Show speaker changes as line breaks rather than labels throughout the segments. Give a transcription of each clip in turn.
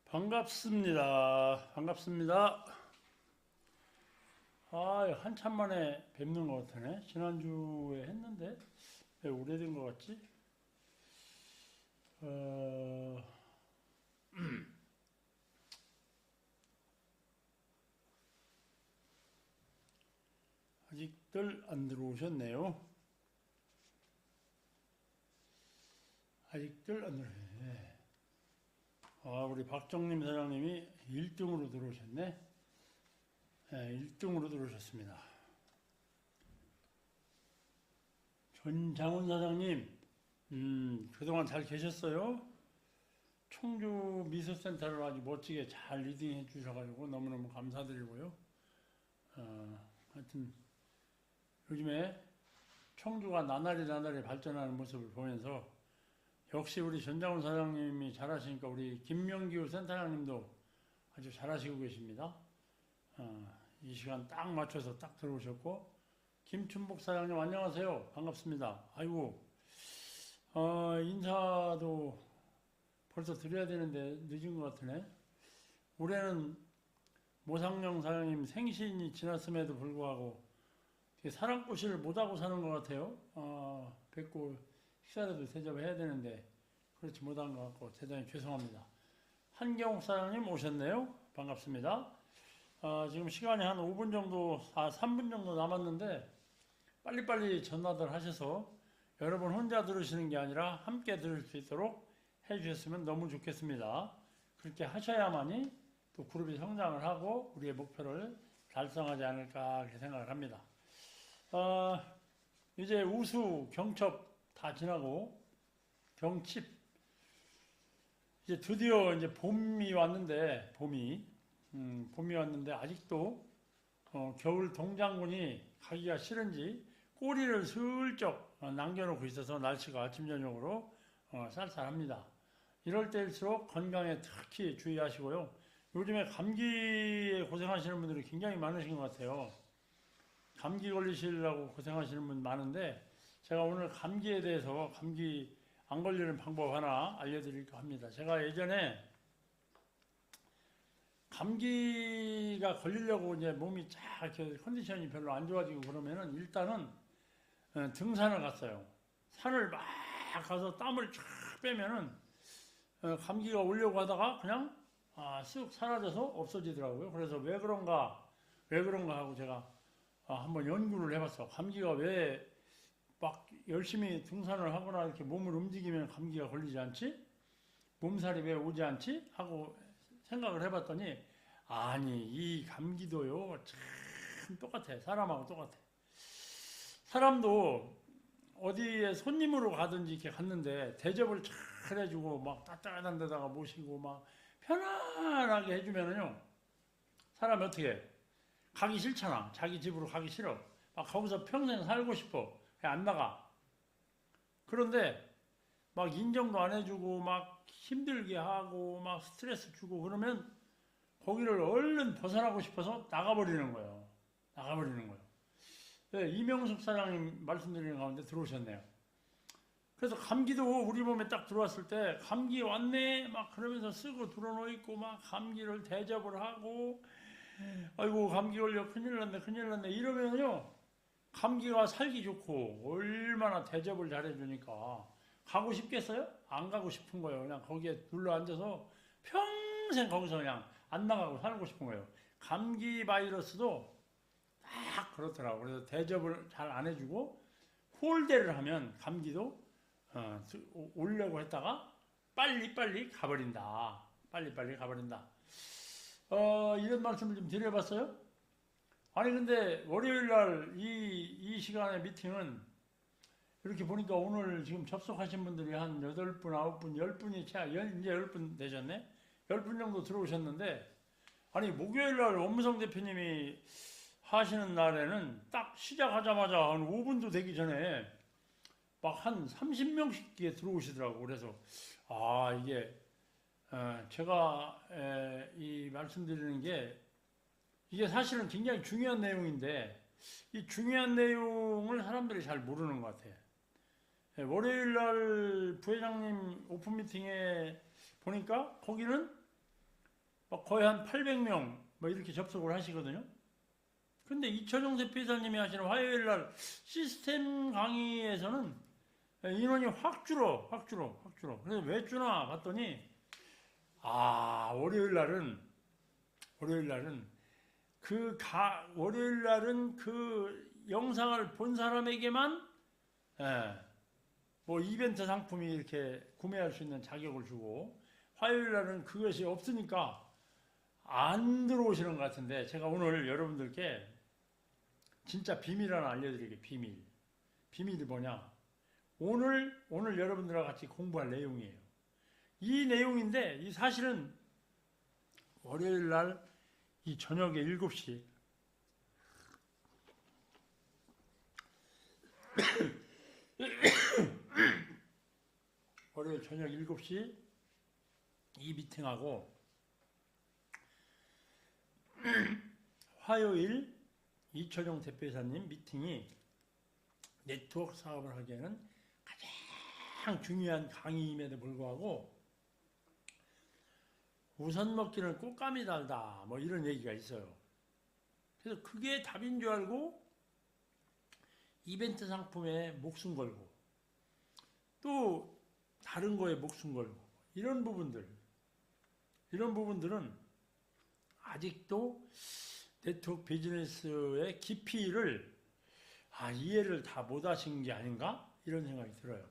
반갑습니다. 반갑습니다. 한참 만에 뵙는 것 같으네. 지난주에 했는데 왜 오래된 것 같지? 어, 아직들 안 들어오셨네요. 아직들 안 들어오셨네. 우리 박정림 사장님이 1등으로 들어오셨네. 네, 1등으로 들어오셨습니다. 전장훈 사장님, 그동안 잘 계셨어요? 청주 미술센터를 아주 멋지게 잘 리딩해 주셔가지고 너무너무 감사드리고요. 하여튼 요즘에 청주가 나날이 발전하는 모습을 보면서 역시 우리 전장훈 사장님이 잘하시니까 우리 김명기우 센터장님도 아주 잘하시고 계십니다. 이 시간 딱 맞춰서 딱 들어오셨고, 김춘복 사장님 안녕하세요. 반갑습니다. 아이고, 인사도 벌써 드려야 되는데 늦은 것 같으네. 올해는 모상영 사장님 생신이 지났음에도 불구하고 사랑꽃을 못하고 사는 것 같아요. 뵙고 식사라도 대접해야 되는데 그렇지 못한 것 같고 대단히 죄송합니다. 한경욱 사장님 오셨네요. 반갑습니다. 지금 시간이 한 5분 정도, 3분 정도 남았는데 빨리빨리 전화들 하셔서 여러분 혼자 들으시는 게 아니라 함께 들을 수 있도록 해주셨으면 너무 좋겠습니다. 그렇게 하셔야만이 또 그룹이 성장을 하고 우리의 목표를 달성하지 않을까 그렇게 생각을 합니다. 이제 우수, 경첩 다 지나고 경칩 이제 드디어 이제 봄이 왔는데 봄이 왔는데 아직도 겨울 동장군이 가기가 싫은지 꼬리를 슬쩍 남겨놓고 있어서 날씨가 아침 저녁으로 쌀쌀합니다. 이럴 때일수록 건강에 특히 주의하시고요. 요즘에 감기에 고생하시는 분들이 굉장히 많으신 것 같아요. 감기 걸리시려고 고생하시는 분 많은데 제가 오늘 감기에 대해서 감기 안 걸리는 방법 하나 알려드릴까 합니다. 제가 예전에 감기가 걸리려고 이제 몸이 쫙 이렇게 컨디션이 별로 안 좋아지고 그러면은 일단은 등산을 갔어요. 산을 막 가서 땀을 쫙 빼면은 감기가 오려고 하다가 그냥 쓱 사라져서 없어지더라고요. 그래서 왜 그런가 하고 제가 한번 연구를 해봤어. 감기가 왜 막 열심히 등산을 하거나 이렇게 몸을 움직이면 감기가 걸리지 않지? 몸살이 왜 오지 않지? 하고 생각을 해봤더니 아니 이 감기도요 참 똑같아. 사람하고 똑같아. 사람도 어디에 손님으로 가든지 이렇게 갔는데 대접을 잘 해주고 막 따뜻한 데다가 모시고 막 편안하게 해주면은요 사람이 어떻게 해? 가기 싫잖아. 자기 집으로 가기 싫어. 막 거기서 평생 살고 싶어. 안 나가. 그런데 막 인정도 안 해주고 막 힘들게 하고 막 스트레스 주고 그러면 거기를 얼른 벗어나고 싶어서 나가버리는 거예요. 나가버리는 거예요. 네, 이명숙 사장님 말씀드리는 가운데 들어오셨네요. 그래서 감기도 우리 몸에 딱 들어왔을 때 감기 왔네 막 그러면서 쓰고 들어놓고 있고 막 감기를 대접을 하고 아이고 감기 걸려 큰일 났네 이러면요 감기가 살기 좋고 얼마나 대접을 잘해주니까 가고 싶겠어요? 안 가고 싶은 거예요. 그냥 거기에 눌러 앉아서 평생 거기서 그냥 안 나가고 살고 싶은 거예요. 감기 바이러스도 딱 그렇더라고요. 그래서 대접을 잘 안 해주고 홀대를 하면 감기도 오려고 했다가 빨리빨리 가버린다. 빨리빨리 가버린다. 이런 말씀을 좀 드려봤어요? 아니 근데 월요일 날 이 시간의 미팅은 이렇게 보니까 오늘 지금 접속하신 분들이 한 8분, 9분, 10분이 이제 10분 되셨네? 10분 정도 들어오셨는데 아니 목요일 날 원무성 대표님이 하시는 날에는 딱 시작하자마자 한 5분도 되기 전에 막 한 30명씩 들어오시더라고. 그래서 이게 제가 이 말씀드리는 게 이게 사실은 굉장히 중요한 내용인데 이 중요한 내용을 사람들이 잘 모르는 것 같아요. 월요일 날 부회장님 오픈 미팅에 보니까 거기는 막 거의 한 800명 뭐 이렇게 접속을 하시거든요. 근데 이철용 대표이사님이 하시는 화요일 날 시스템 강의에서는 인원이 확 줄어. 그래서 왜 주나 봤더니, 월요일 날은 그 영상을 본 사람에게만 뭐 이벤트 상품이 이렇게 구매할 수 있는 자격을 주고, 화요일 날은 그것이 없으니까 안 들어오시는 것 같은데, 제가 오늘 여러분들께 진짜 비밀 하나 알려드릴게요. 비밀이 뭐냐? 오늘 여러분들과 같이 공부할 내용이에요. 이 내용인데, 이 사실은 월요일 날 이 저녁에 7시 월요일 저녁 7시 이 미팅하고 화요일 이철용 대표이사님 미팅이 네트워크 사업을 하기에는 가장 중요한 강의임에도 불구하고 우선 먹기는 꽃감이 달다 뭐 이런 얘기가 있어요. 그래서 그게 답인 줄 알고 이벤트 상품에 목숨 걸고 또 다른 거에 목숨 걸고 이런 부분들은 아직도 네트워크 비즈니스의 깊이를 이해를 다 못하신 게 아닌가 이런 생각이 들어요.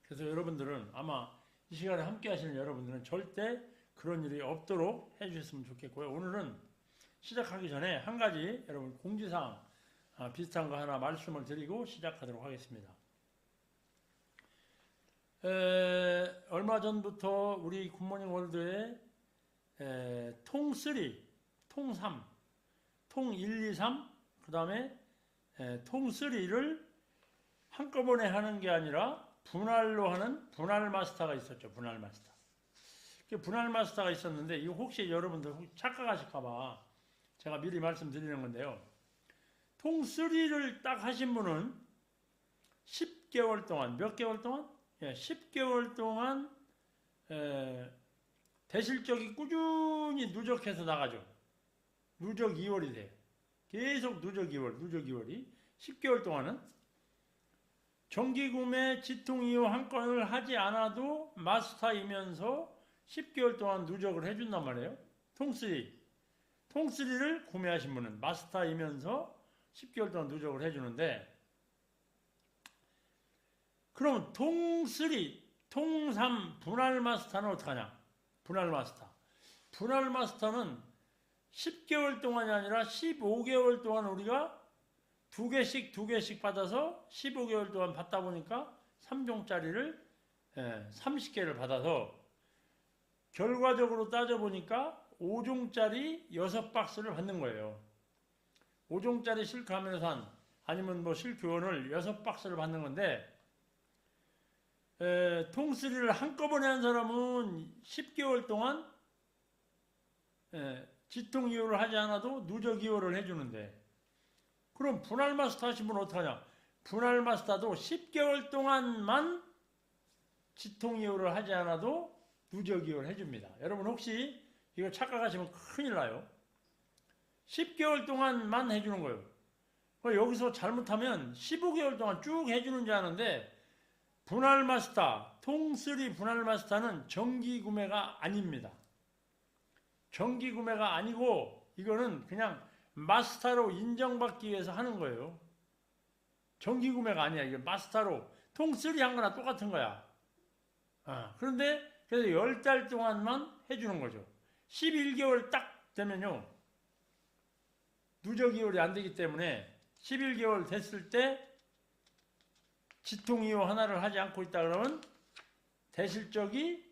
그래서 여러분들은 아마 이 시간에 함께 하시는 여러분들은 절대 그런 일이 없도록 해주셨으면 좋겠고요. 오늘은 시작하기 전에 한 가지 여러분 공지사항 비슷한 거 하나 말씀을 드리고 시작하도록 하겠습니다. 얼마 전부터 우리 굿모닝 월드에 통3, 통3, 통 1, 2, 3, 그 다음에 통3를 한꺼번에 하는 게 아니라 분할로 하는 분할 마스터가 있었죠. 분할 마스터. 분할 마스터가 있었는데 이거 혹시 여러분들 착각하실까봐 제가 미리 말씀드리는 건데요. 통3를 딱 하신 분은 10개월 동안, 몇 개월 동안? 10개월 동안 대실적이 꾸준히 누적해서 나가죠. 누적 2월이 돼. 계속 누적 2월이 10개월 동안은 정기구매 지통 이후 한 건을 하지 않아도 마스터이면서 10개월 동안 누적을 해준단 말이에요. 통3를 구매하신 분은 마스터이면서 10개월 동안 누적을 해주는데, 그럼 통3, 통3 분할 마스터는 어떡하냐? 분할 마스터는 10개월 동안이 아니라 15개월 동안 우리가 두 개씩 받아서 15개월 동안 받다 보니까 3종짜리를 30개를 받아서 결과적으로 따져보니까 5종짜리 6박스를 받는 거예요. 5종짜리 실크 하면서 아니면 뭐 실크원을 6박스를 받는 건데, 통3를 한꺼번에 한 사람은 10개월 동안 지통 이호를 하지 않아도 누적 이호를 해주는데, 그럼 분할 마스터 하신 분은 어떡하냐? 분할 마스터도 10개월 동안만 지통 이호를 하지 않아도 누적 이호를 해줍니다. 여러분 혹시 이거 착각하시면 큰일 나요. 10개월 동안만 해주는 거예요. 여기서 잘못하면 15개월 동안 쭉 해주는 줄 아는데, 분할 마스터, 통3 분할 마스터는 정기 구매가 아닙니다. 정기 구매가 아니고 이거는 그냥 마스터로 인정받기 위해서 하는 거예요. 정기 구매가 아니야. 이게 마스터로 통3 한 거나 똑같은 거야. 그런데 그래서 10달 동안만 해주는 거죠. 11개월 딱 되면요, 누적 이월이 안 되기 때문에 11개월 됐을 때 지통 이호 하나를 하지 않고 있다 그러면 대실적이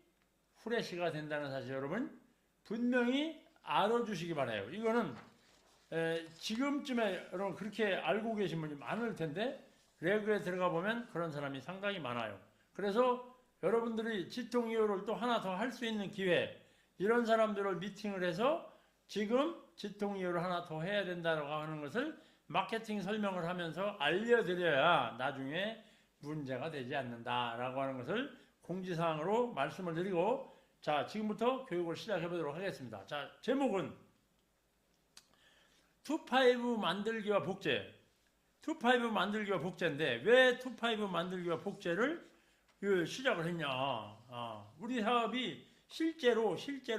후레쉬가 된다는 사실 여러분 분명히 알아주시기 바라요. 이거는 지금쯤에 여러분 그렇게 알고 계신 분이 많을 텐데 레그에 들어가 보면 그런 사람이 상당히 많아요. 그래서 여러분들이 지통 이호를 또 하나 더 할 수 있는 기회, 이런 사람들을 미팅을 해서 지금 지통 이호를 하나 더 해야 된다고 하는 것을 마케팅 설명을 하면서 알려드려야 나중에 문제가 되지 않는다라고 하는 것을 공지사항으로 말씀을 드리고, 자, 지금부터 교육을 시작해 보도록 하겠습니다. 자, 제목은 투파이브 만들기와 복제. 투파이브 만들기와 복제인데 왜 투파이브 만들기와 복제를 시작을 했냐? 우리 사업이 실제로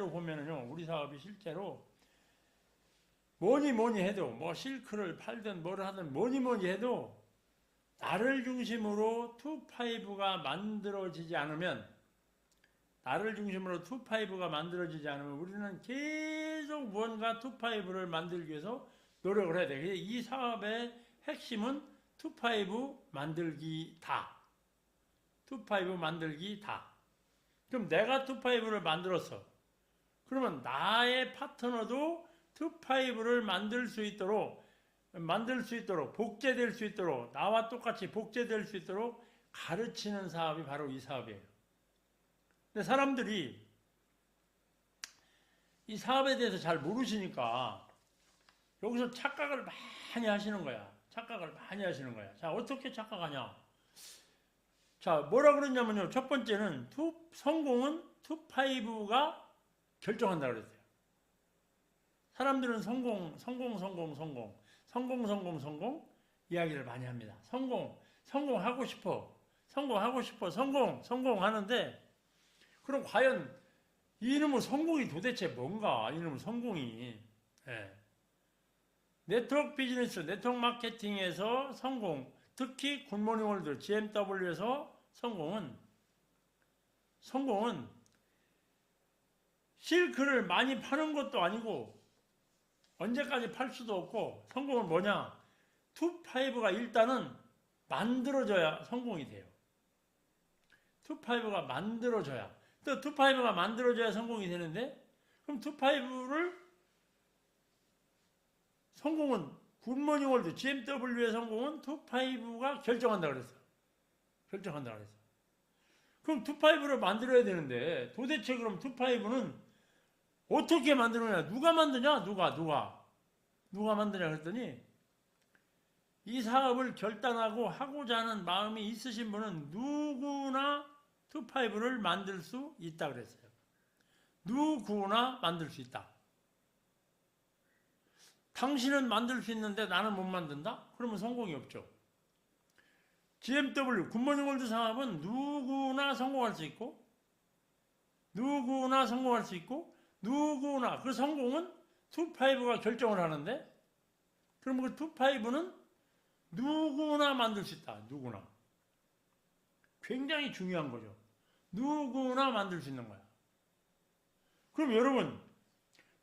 보면은요, 우리 사업이 실제로 뭐니 해도 뭐 실크를 팔든 뭐를 하든 뭐니 해도 나를 중심으로 투파이브가 만들어지지 않으면 우리는 계속 무언가 투파이브를 만들기 위해서 노력을 해야 돼. 이 사업의 핵심은 투파이브 만들기다. 그럼 내가 투파이브를 만들었어. 그러면 나의 파트너도 투파이브를 만들 수 있도록 복제될 수 있도록 나와 똑같이 복제될 수 있도록 가르치는 사업이 바로 이 사업이에요. 근데 사람들이 이 사업에 대해서 잘 모르시니까 여기서 착각을 많이 하시는 거야. 자, 어떻게 착각하냐? 자, 뭐라 그랬냐면요. 첫 번째는 성공은 투파이브가 결정한다 그랬어요. 사람들은 성공 이야기를 많이 합니다. 성공하고 싶어 하는데 그럼 과연 이놈의 성공이 도대체 뭔가? 이놈의 성공이 네트워크 비즈니스, 네트워크 마케팅에서 성공, 특히 굿모닝 월드, GMW에서 성공은 실크를 많이 파는 것도 아니고 언제까지 팔 수도 없고, 성공은 뭐냐? 투파이브가 일단은 만들어져야 성공이 돼요. 투파이브가 만들어져야 성공이 되는데, 그럼 성공은 굿모닝 월드, GMW의 성공은 투파이브가 결정한다 그랬어. 그럼 투파이브를 만들어야 되는데, 도대체 그럼 투파이브는 어떻게 만드느냐? 누가 만드냐? 누가 만드냐 그랬더니, 이 사업을 결단하고 하고자 하는 마음이 있으신 분은 누구나 투파이브를 만들 수 있다 그랬어요. 누구나 만들 수 있다. 당신은 만들 수 있는데 나는 못 만든다? 그러면 성공이 없죠. GMW, 굿모닝 월드 사업은 누구나 성공할 수 있고, 그 성공은 투파이브가 결정을 하는데, 그럼 그 투파이브는 누구나 만들 수 있다. 누구나. 굉장히 중요한 거죠. 누구나 만들 수 있는 거야. 그럼 여러분,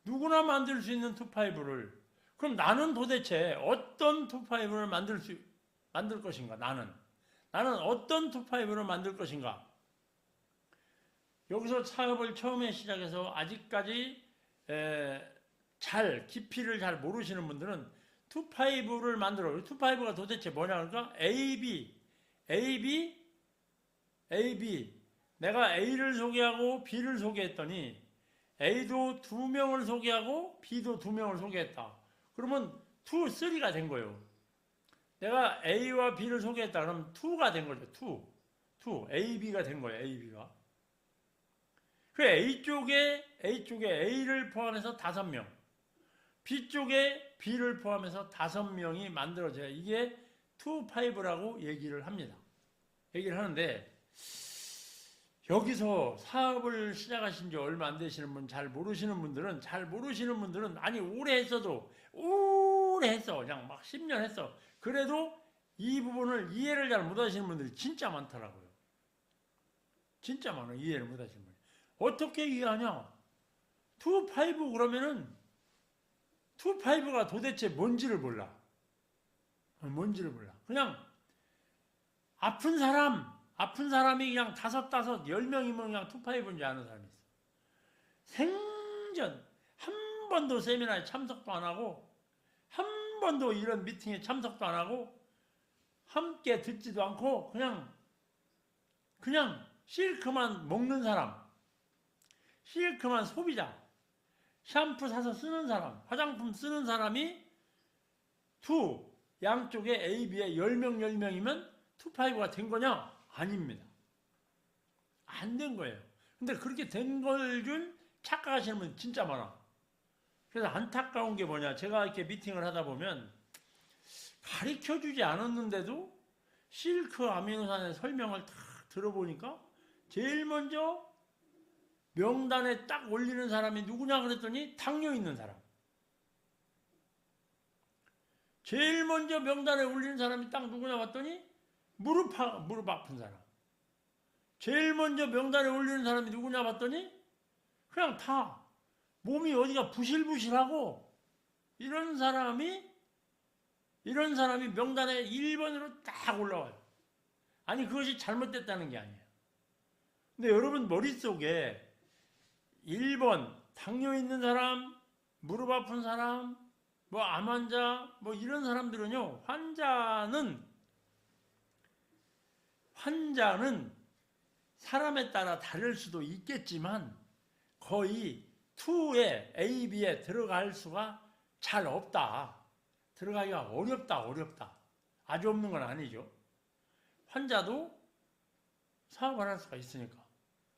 누구나 만들 수 있는 투파이브를, 그럼 나는 도대체 어떤 투파이브를 만들 것인가? 나는 어떤 투파이브를 만들 것인가? 여기서 사업을 처음에 시작해서 아직까지 깊이를 잘 모르시는 분들은 투파이브를 만들어. 투파이브가 도대체 뭐냐? 그러니까 A, B. 내가 A를 소개하고 B를 소개했더니 A도 2명을 소개하고 B도 2명을 소개했다. 그러면 3가 된 거예요. 내가 A와 B를 소개했다. 그러면 2가 된 거죠. 2. AB가 된 거예요. AB가. 그 A쪽에 A를 포함해서 5명, B쪽에 B를 포함해서 5명이 만들어져야 이게 투파이브라고 얘기를 합니다. 얘기를 하는데, 여기서 사업을 시작하신 지 얼마 안 되시는 분, 잘 모르시는 분들은, 아니, 오래 했어. 그냥 막 10년 했어. 그래도 이 부분을 이해를 잘 못 하시는 분들이 진짜 많더라고요. 진짜 많아요. 이해를 못 하시는 분이. 어떻게 이해하냐? 투파이브 그러면은, 투파이브가 도대체 뭔지를 몰라. 그냥, 아픈 사람이 그냥 5, 10명이면 그냥 투파이브인지 아는 사람이 있어. 생전 한 번도 세미나에 참석도 안 하고, 한 번도 이런 미팅에 참석도 안 하고, 함께 듣지도 않고, 그냥 실크만 먹는 사람, 실크만 소비자, 샴푸 사서 쓰는 사람, 화장품 쓰는 사람이 양쪽에 A, B에 10명이면 투파이브가 된 거냐? 아닙니다. 안 된 거예요. 근데 그렇게 된 걸 줄 착각하시는 분 진짜 많아. 그래서 안타까운 게 뭐냐. 제가 이렇게 미팅을 하다 보면 가르쳐 주지 않았는데도 실크 아미노산의 설명을 다 들어보니까 제일 먼저 명단에 딱 올리는 사람이 누구냐 그랬더니 당뇨 있는 사람. 제일 먼저 명단에 올리는 사람이 딱 누구냐 봤더니 무릎 아픈 사람. 제일 먼저 명단에 올리는 사람이 누구냐 봤더니 그냥 다 몸이 어디가 부실부실하고 이런 사람이 명단에 1번으로 딱 올라와요. 아니 그것이 잘못됐다는 게 아니에요. 근데 여러분 머릿속에 1번 당뇨 있는 사람, 무릎 아픈 사람, 뭐 암 환자, 뭐 이런 사람들은요. 환자는 사람에 따라 다를 수도 있겠지만 거의 2에 A, B에 들어갈 수가 잘 없다. 들어가기가 어렵다. 아주 없는 건 아니죠. 환자도 사업을 할 수가 있으니까.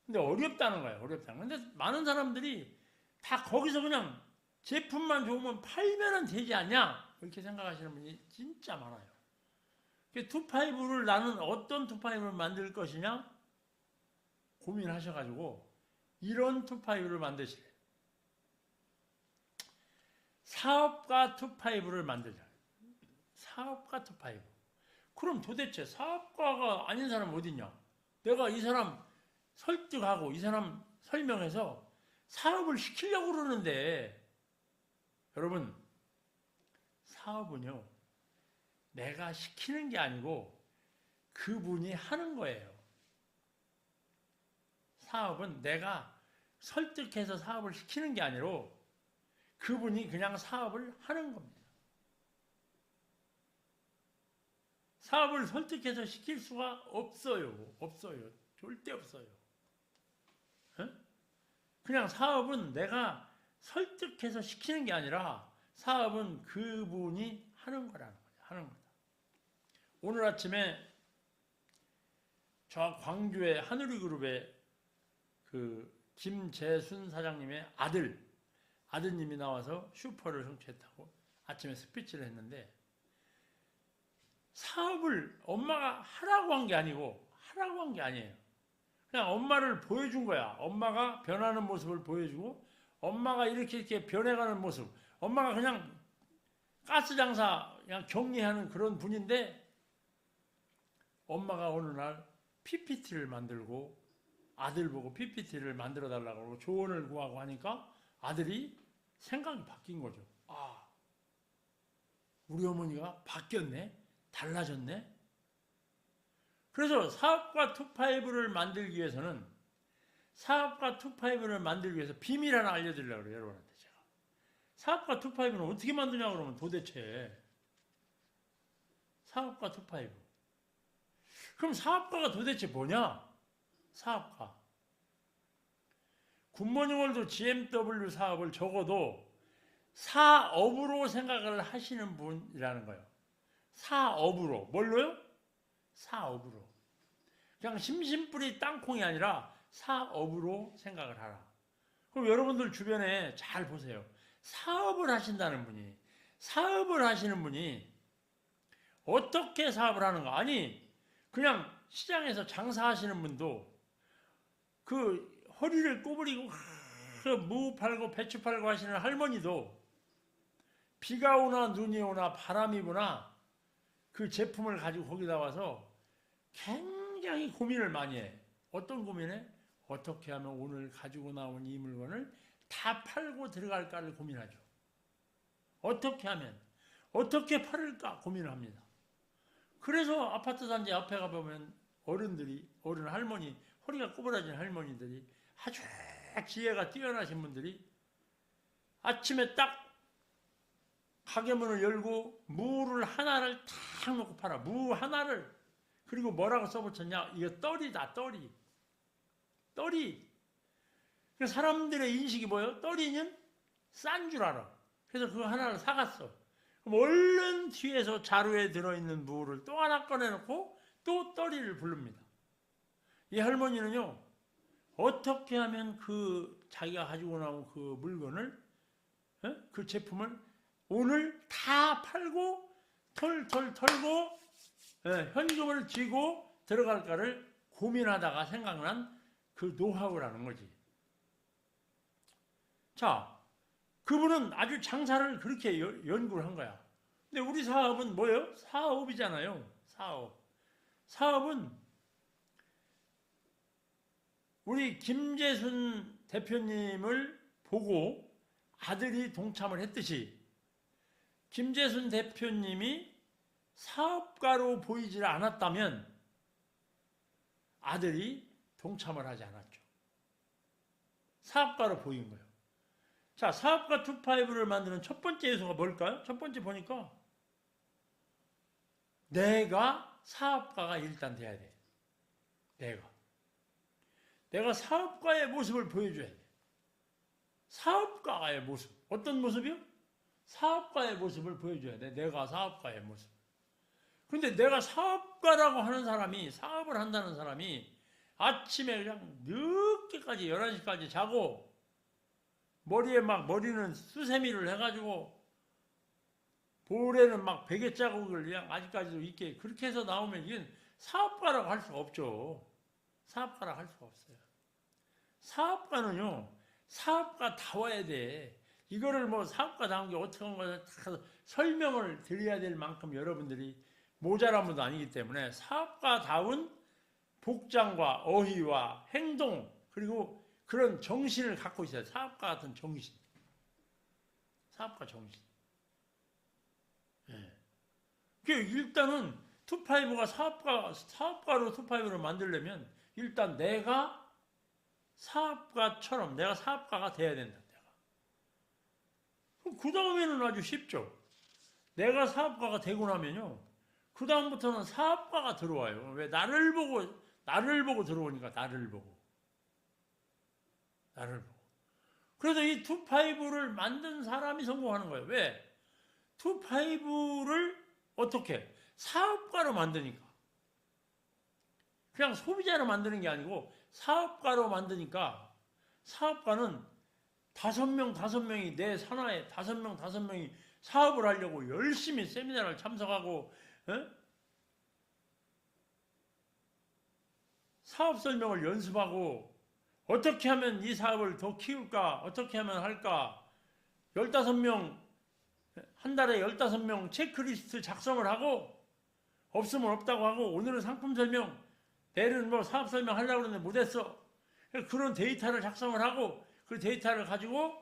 근데 어렵다는 거예요. 근데 많은 사람들이 다 거기서 그냥 제품만 좋으면 팔면은 되지 않냐? 이렇게 생각하시는 분이 진짜 많아요. 투파이브를 나는 어떤 투파이브를 만들 것이냐? 고민하셔가지고 이런 투파이브를 만드시래요. 사업가 투파이브를 만들자. 사업가 투파이브. 그럼 도대체 사업가가 아닌 사람은 어딨냐? 내가 이 사람 설득하고 이 사람 설명해서 사업을 시키려고 그러는데 여러분 사업은요 내가 시키는 게 아니고 그분이 하는 거예요. 사업은 내가 설득해서 사업을 시키는 게 아니라 그분이 그냥 사업을 하는 겁니다. 사업을 설득해서 시킬 수가 없어요. 절대 없어요. 그냥 사업은 내가 설득해서 시키는 게 아니라 사업은 그분이 하는 거라는 거죠. 오늘 아침에 저 광주의 하누리그룹의 그 김재순 사장님의 아드님이 나와서 슈퍼를 성취했다고 아침에 스피치를 했는데 사업을 엄마가 하라고 한 게 아니에요. 그냥 엄마를 보여준 거야. 엄마가 변하는 모습을 보여주고 엄마가 이렇게 변해가는 모습. 엄마가 그냥 가스 장사 그냥 격리하는 그런 분인데 엄마가 어느 날 PPT를 만들고 아들 보고 PPT를 만들어 달라고 하고 조언을 구하고 하니까 아들이 생각이 바뀐 거죠. 아, 우리 어머니가 바뀌었네? 달라졌네? 그래서 사업가 투파이브를 만들기 위해서는 비밀 하나 알려드리려고 그래요. 여러분한테 제가. 사업가 투파이브는 어떻게 만드냐고 그러면 도대체 사업가 투파이브. 그럼 사업가가 도대체 뭐냐? 사업가. 굿모닝월드 GMW 사업을 적어도 사업으로 생각을 하시는 분이라는 거예요. 사업으로. 뭘로요? 사업으로. 그냥 심심풀이 땅콩이 아니라 사업으로 생각을 하라. 그럼 여러분들 주변에 잘 보세요. 사업을 하시는 분이 어떻게 사업을 하는가? 아니 그냥 시장에서 장사하시는 분도 그 허리를 꼬부리고 무 팔고 배추 팔고 하시는 할머니도 비가 오나 눈이 오나 바람이 부나 그 제품을 가지고 거기다 와서 굉장히 고민을 많이 해. 어떤 고민해? 어떻게 하면 오늘 가지고 나온 이 물건을 다 팔고 들어갈까를 고민하죠. 어떻게 하면, 어떻게 팔을까 고민을 합니다. 그래서 아파트 단지 앞에 가보면 어른 할머니, 허리가 꼬부라진 할머니들이 아주 지혜가 뛰어나신 분들이 아침에 딱 가게문을 열고 무를 하나를 탁 놓고 팔아. 무 하나를. 그리고 뭐라고 써붙였냐? 이거 떨이다, 떨이. 사람들의 인식이 뭐예요? 떨이는 싼 줄 알아. 그래서 그거 하나를 사갔어. 그럼 얼른 뒤에서 자루에 들어있는 무를 또 하나 꺼내놓고 또 떨이를 부릅니다. 이 할머니는요, 어떻게 하면 그 자기가 가지고 나온 그 물건을, 그 제품을 오늘 다 팔고 털털 털고 현금을 쥐고 들어갈까를 고민하다가 생각난 그 노하우라는 거지. 자, 그분은 아주 장사를 그렇게 연구를 한 거야. 근데 우리 사업은 뭐예요? 사업이잖아요. 사업은 우리 김재순 대표님을 보고 아들이 동참을 했듯이 김재순 대표님이 사업가로 보이질 않았다면 아들이 동참을 하지 않았죠. 사업가로 보인 거예요. 자, 사업가 2.5를 만드는 첫 번째 요소가 뭘까요? 첫 번째 보니까 내가 사업가가 일단 돼야 돼. 내가 사업가의 모습을 보여줘야 돼. 사업가의 모습. 어떤 모습이요? 사업가의 모습을 보여줘야 돼. 내가 사업가의 모습. 근데 내가 사업가라고 하는 사람이, 사업을 한다는 사람이 아침에 그냥 늦게까지 11시까지 자고 머리에 막 머리는 수세미를 해가지고 볼에는 막 베개 자국을 그냥 아직까지도 있게 그렇게 해서 나오면 이건 사업가라고 할 수가 없죠. 사업가라고 할 수가 없어요. 사업가는요, 사업가다워야 돼. 이거를 뭐 사업가다운 게 어떻게 한 거야 설명을 드려야 될 만큼 여러분들이 모자란 분도 아니기 때문에 사업가다운 복장과 어휘와 행동 그리고 그런 정신을 갖고 있어요. 사업가 같은 정신. 사업가 정신. 예. 일단은 2.5가 사업가로 2.5를 만들려면 일단 내가 사업가처럼 내가 사업가가 돼야 된다. 그럼 그 다음에는 아주 쉽죠. 내가 사업가가 되고 나면요. 그 다음부터는 사업가가 들어와요. 왜? 나를 보고 들어오니까 나를 보고. 그래서 이 2.5를 만든 사람이 성공하는 거예요. 왜? 2.5를 어떻게? 사업가로 만드니까. 그냥 소비자로 만드는 게 아니고 사업가로 만드니까 사업가는 5명이 내 산하에 5명이 사업을 하려고 열심히 세미나를 참석하고 사업 설명을 연습하고 어떻게 하면 이 사업을 더 키울까? 어떻게 하면 할까? 15명, 한 달에 15명 체크리스트 작성을 하고 없으면 없다고 하고 오늘은 상품 설명, 내일은 뭐 사업 설명 하려고 그러는데 못했어. 그런 데이터를 작성을 하고 그 데이터를 가지고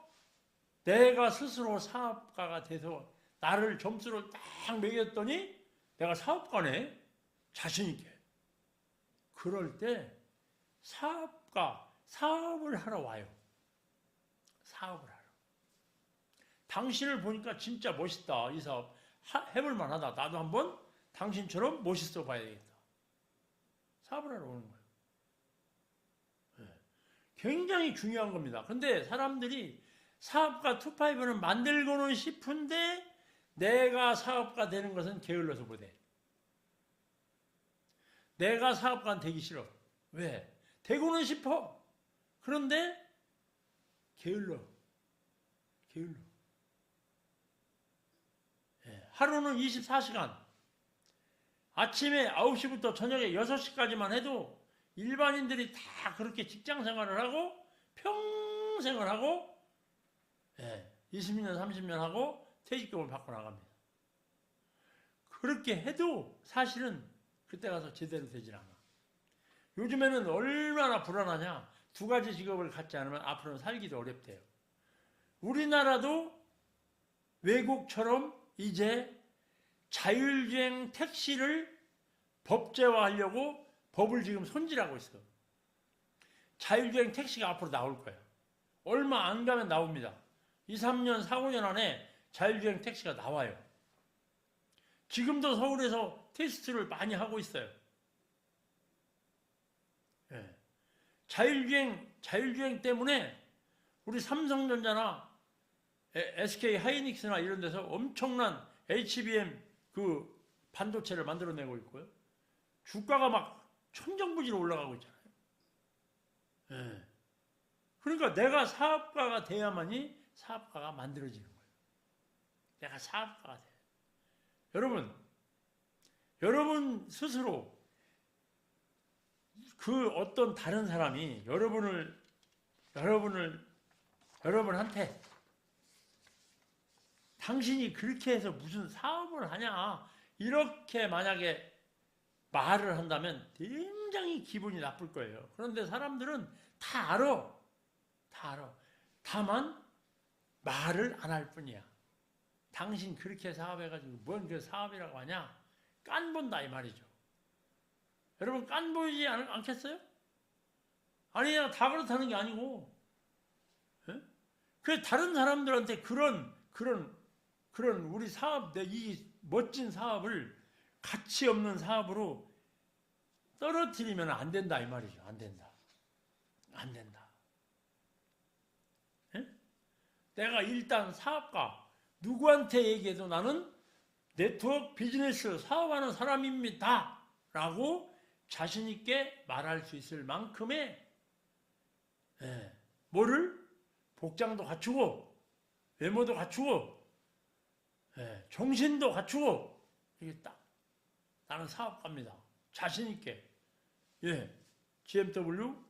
내가 스스로 사업가가 돼서 나를 점수를 딱 매겼더니 내가 사업가네? 자신있게. 그럴 때 사업을 하러 와요. 사업을 하러. 당신을 보니까 진짜 멋있다. 이 사업 해볼 만하다. 나도 한번 당신처럼 멋있어 봐야 되겠다. 사업을 하러 오는 거예요. 굉장히 중요한 겁니다. 근데 사람들이 사업가 2.5는 만들고는 싶은데 내가 사업가 되는 것은 게을러서 못해. 내가 사업가 되기 싫어. 왜? 되고는 싶어. 그런데 게을러. 하루는 24시간. 아침에 9시부터 저녁에 6시까지만 해도 일반인들이 다 그렇게 직장 생활을 하고 평생을 하고 20년, 30년 하고 퇴직금을 받고 나갑니다. 그렇게 해도 사실은 그때 가서 제대로 되질 않아. 요즘에는 얼마나 불안하냐. 2가지 직업을 갖지 않으면 앞으로는 살기도 어렵대요. 우리나라도 외국처럼 이제 자율주행 택시를 법제화하려고 법을 지금 손질하고 있어. 자율주행 택시가 앞으로 나올 거야. 얼마 안 가면 나옵니다. 2, 3년, 4, 5년 안에 자율주행 택시가 나와요. 지금도 서울에서 테스트를 많이 하고 있어요. 자율주행 때문에 우리 삼성전자나 SK 하이닉스나 이런 데서 엄청난 HBM 그 반도체를 만들어내고 있고요. 주가가 막 천정부지로 올라가고 있잖아요. 그러니까 내가 사업가가 돼야만이 사업가가 만들어지는 거예요. 내가 사업가가 돼. 여러분 스스로 그 어떤 다른 사람이 여러분한테 당신이 그렇게 해서 무슨 사업을 하냐 이렇게 만약에 말을 한다면 굉장히 기분이 나쁠 거예요. 그런데 사람들은 다 알아. 다만 말을 안 할 뿐이야. 당신 그렇게 사업해가지고 뭔 그 사업이라고 하냐? 깐본다 이 말이죠. 여러분 깐보이지 않겠어요? 아니야, 다 그렇다는 게 아니고, 그 다른 사람들한테 그런 우리 사업, 이 멋진 사업을 가치 없는 사업으로 떨어뜨리면 안 된다 이 말이죠. 안 된다. 내가 일단 사업가 누구한테 얘기해도 나는 네트워크 비즈니스 사업하는 사람입니다 라고 자신 있게 말할 수 있을 만큼의 뭐를? 복장도 갖추고 외모도 갖추고 정신도 갖추고 이게 딱 나는 사업가입니다. 자신 있게 GMW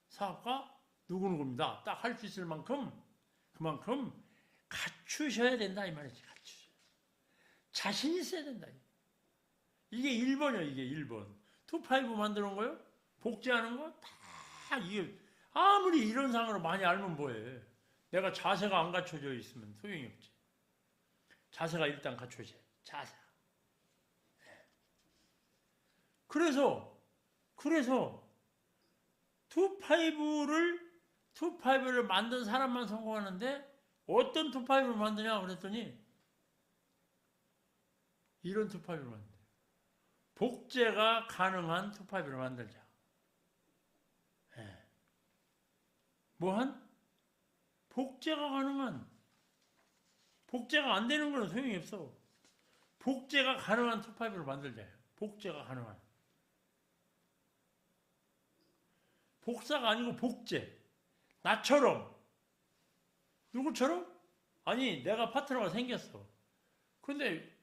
사업가 누구누구입니다. 딱 할 수 있을 만큼 그만큼 갖추셔야 된다 이 말이지. 자신 있어야 된다. 이게 1번이야. 이게 1번. 2-5 만드는 거요? 복제하는 거? 다 이게 아무리 이런 상으로 많이 알면 뭐해. 내가 자세가 안 갖춰져 있으면 소용이 없지. 자세가 일단 갖춰져야 돼. 자세. 그래서 2-5를 만든 사람만 성공하는데 어떤 2-5를 만드냐 그랬더니 이런 2-5를 만든다. 복제가 가능한 2-5를 만들자. 뭐한? 복제가 가능한. 복제가 안 되는 건 소용이 없어. 복제가 가능한 2-5를 만들자. 복제가 가능한. 복사가 아니고 복제. 나처럼. 누구처럼? 아니 내가 파트너가 생겼어. 근데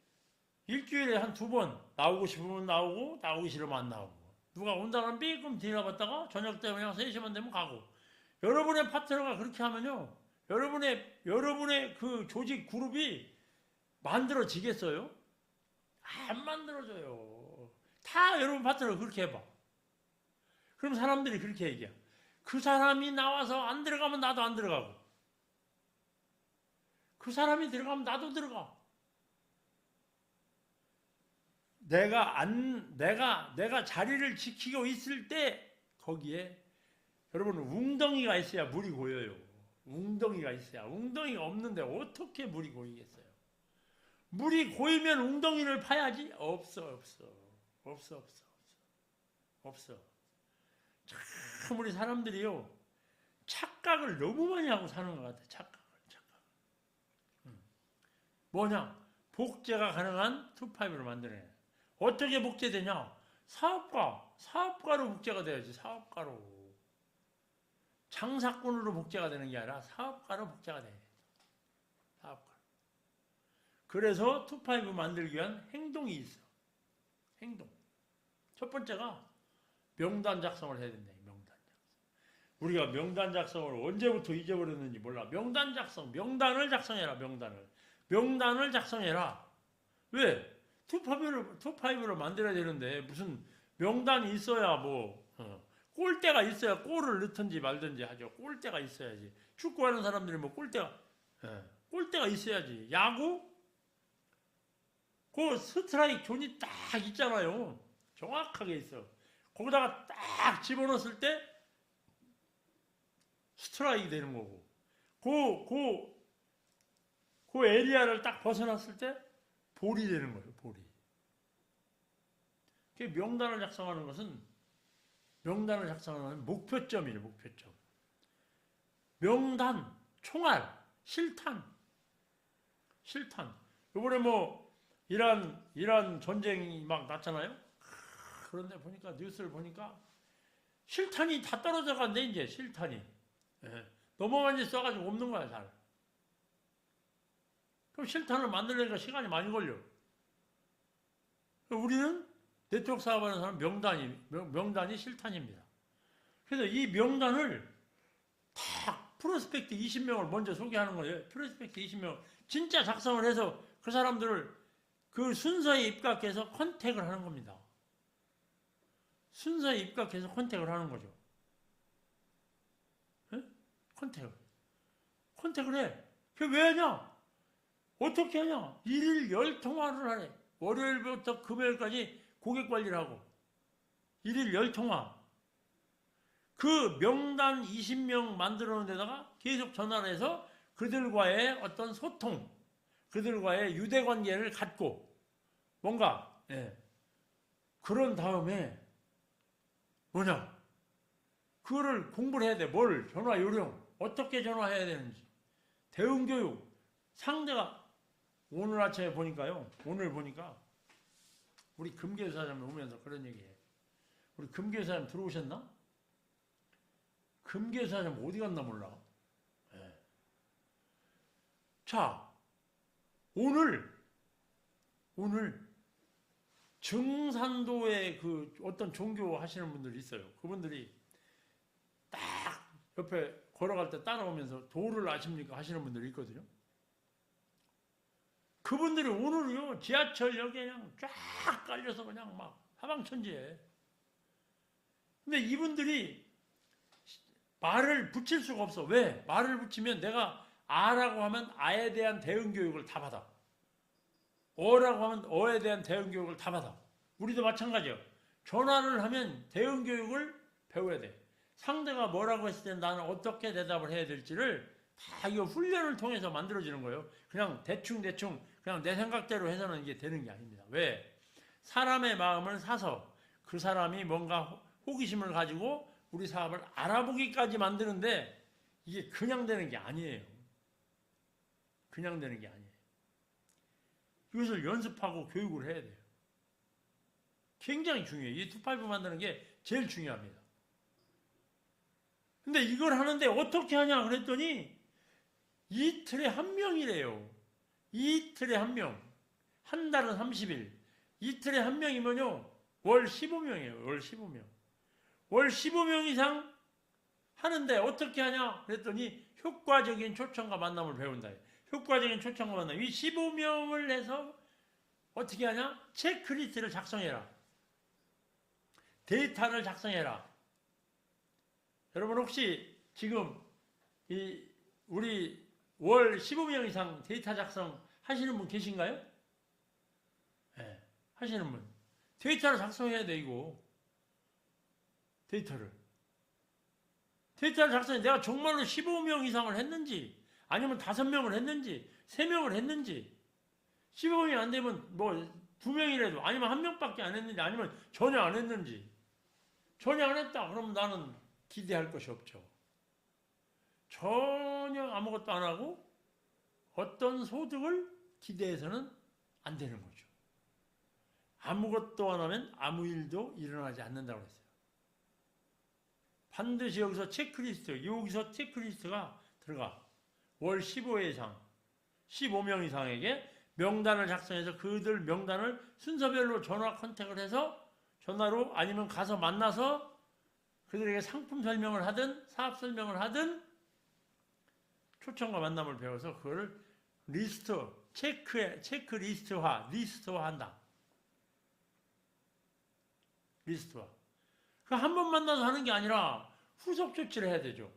일주일에 한 2번 나오고 싶으면 나오고 나오기 싫으면 안 나오고 누가 온다면 삐끔 뒤나봤다가 저녁 때 그냥 3시만 되면 가고. 여러분의 파트너가 그렇게 하면요 여러분의 그 조직 그룹이 만들어지겠어요? 안 만들어져요. 다 여러분 파트너가 그렇게 해봐. 그럼 사람들이 그렇게 얘기해. 그 사람이 나와서 안 들어가면 나도 안 들어가고 그 사람이 들어가면 나도 들어가. 내가 자리를 지키고 있을 때 거기에 여러분 웅덩이가 있어야 물이 고여요. 웅덩이가 있어야. ung덩이가 없는데 어떻게 물이 고이겠어요? 물이 고이면 웅덩이를 파야지. 없어. 참 우리 사람들이요 착각을 너무 많이 하고 사는 것 같아. 착각. 뭐냐? 복제가 가능한 2-5를 만드네. 어떻게 복제되냐? 사업가로 복제가 돼야지. 사업가로. 장사꾼으로 복제가 되는 게 아니라 사업가로 복제가 돼. 사업가. 그래서 2-5 만들기 위한 행동이 있어. 행동. 첫 번째가 명단 작성을 해야 된다. 명단 작성. 우리가 명단 작성을 언제부터 잊어버렸는지 몰라. 명단 작성. 명단을 작성해라. 명단을 작성해라. 왜? 2-5로 만들어야 되는데 무슨 명단이 있어야 골대가 있어야 골을 넣든지 말든지 하죠. 골대가 있어야지. 축구하는 사람들이 골대가 있어야지. 야구? 그 스트라이크 존이 딱 있잖아요. 정확하게 있어. 거기다가 딱 집어넣었을 때 스트라이크 되는 거고 그 에리아를 딱 벗어났을 때 볼이 되는 거예요. 볼이. 명단을 작성하는 것은 목표점이에요. 목표점. 명단, 총알, 실탄. 이번에 이란 전쟁이 막 났잖아요. 그런데 보니까 뉴스를 보니까 실탄이 다 떨어져 간대. 이제 실탄이 예. 넘어간지 써가지고 없는 거야, 잘. 그럼 실탄을 만들려니까 시간이 많이 걸려. 우리는 네트워크 사업하는 사람 명단이 실탄입니다. 그래서 이 명단을 딱 프로스펙트 20명을 먼저 소개하는 거예요. 프로스펙트 20명. 진짜 작성을 해서 그 사람들을 그 순서에 입각해서 컨택을 하는 겁니다. 순서에 입각해서 컨택을 하는 거죠. 네? 컨택을 해. 그게 왜 하냐? 어떻게 하냐? 1일 10통화를 하래. 월요일부터 금요일까지 고객 관리를 하고 1일 10통화. 그 명단 20명 만들어 놓은 데다가 계속 전화를 해서 그들과의 어떤 소통, 그들과의 유대관계를 갖고 뭔가 그런 다음에 뭐냐? 그거를 공부를 해야 돼. 뭘? 전화 요령. 어떻게 전화해야 되는지. 대응교육. 상대가 오늘 아침에 보니까요. 오늘 보니까 우리 금계사장님 오면서 그런 얘기해. 우리 금계사장님 들어오셨나? 금계사장님 어디 갔나 몰라. 네. 자, 오늘 증산도에 그 어떤 종교 하시는 분들이 있어요. 그분들이 딱 옆에 걸어갈 때 따라오면서 도를 아십니까? 하시는 분들이 있거든요. 그분들이 오늘요, 지하철역에 그냥 쫙 깔려서 그냥 막 사방천지에. 근데 이분들이 말을 붙일 수가 없어. 왜? 말을 붙이면 내가 아라고 하면 아에 대한 대응 교육을 다 받아. 어라고 하면 어에 대한 대응 교육을 다 받아. 우리도 마찬가지예요. 전화를 하면 대응 교육을 배워야 돼. 상대가 뭐라고 했을 때 나는 어떻게 대답을 해야 될지를 다 이거 훈련을 통해서 만들어지는 거예요. 그냥 대충 그냥 내 생각대로 해서는 이게 되는 게 아닙니다. 왜? 사람의 마음을 사서 그 사람이 뭔가 호기심을 가지고 우리 사업을 알아보기까지 만드는데 이게 그냥 되는 게 아니에요. 그냥 되는 게 아니에요. 이것을 연습하고 교육을 해야 돼요. 굉장히 중요해요. 이 투파이브 만드는 게 제일 중요합니다. 근데 이걸 하는데 어떻게 하냐 그랬더니 이틀에 한 명이래요. 이틀에 한 명. 한 달은 30일. 이틀에 한 명이면요. 월 15명이에요. 월 15명. 월 15명 이상 하는데 어떻게 하냐 그랬더니 효과적인 초청과 만남을 배운다. 효과적인 초청과 만남. 이 15명을 해서 어떻게 하냐? 체크리스트를 작성해라. 데이터를 작성해라. 여러분 혹시 지금 우리 월 15명 이상 데이터 작성 하시는 분 계신가요? 네, 하시는 분. 데이터를 작성해야 돼, 이거. 데이터를 작성해. 내가 정말로 15명 이상을 했는지, 아니면 5명을 했는지, 3명을 했는지, 15명이 안 되면 뭐 2명이라도, 아니면 1명밖에 안 했는지, 아니면 전혀 안 했는지. 전혀 안 했다. 그럼 나는 기대할 것이 없죠. 전혀 아무것도 안 하고 어떤 소득을 기대해서는 안 되는 거죠. 아무것도 안 하면 아무 일도 일어나지 않는다고 했어요. 반드시 여기서 체크리스트가 들어가. 월 15회 이상, 15명 이상에게 명단을 작성해서 그들 명단을 순서별로 전화 컨택을 해서 전화로 아니면 가서 만나서 그들에게 상품 설명을 하든 사업 설명을 하든 초청과 만남을 배워서 그거를 리스트화한다. 리스트화. 한 번 만나서 하는 게 아니라 후속 조치를 해야 되죠.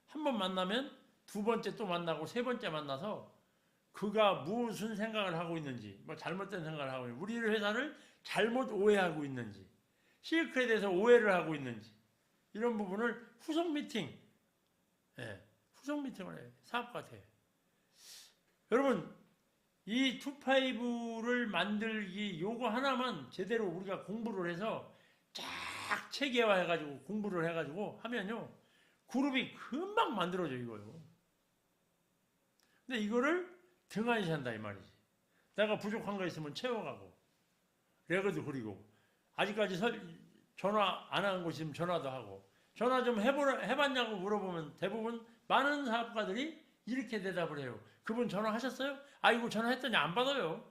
한 번 만나면 2번째 또 만나고 3번째 만나서 그가 무슨 생각을 하고 있는지, 뭐 잘못된 생각을 하고 있는지, 우리 회사를 잘못 오해하고 있는지, 실크에 대해서 오해를 하고 있는지, 이런 부분을 후속 미팅을 해요. 사업 같아. 여러분, 이 투파이브를 만들기 요거 하나만 제대로 우리가 공부를 해서 쫙 체계화해가지고 공부를 해가지고 하면요, 그룹이 금방 만들어져 이거요. 근데 이거를 등한시 한다 이 말이지. 내가 부족한 거 있으면 채워가고, 레거도 그리고, 아직까지 전화 안 한 곳 있으면 전화도 하고, 전화 좀 해봤냐고 물어보면 대부분 많은 사업가들이 이렇게 대답을 해요. 그분 전화하셨어요? 아이고 전화했더니 안 받아요.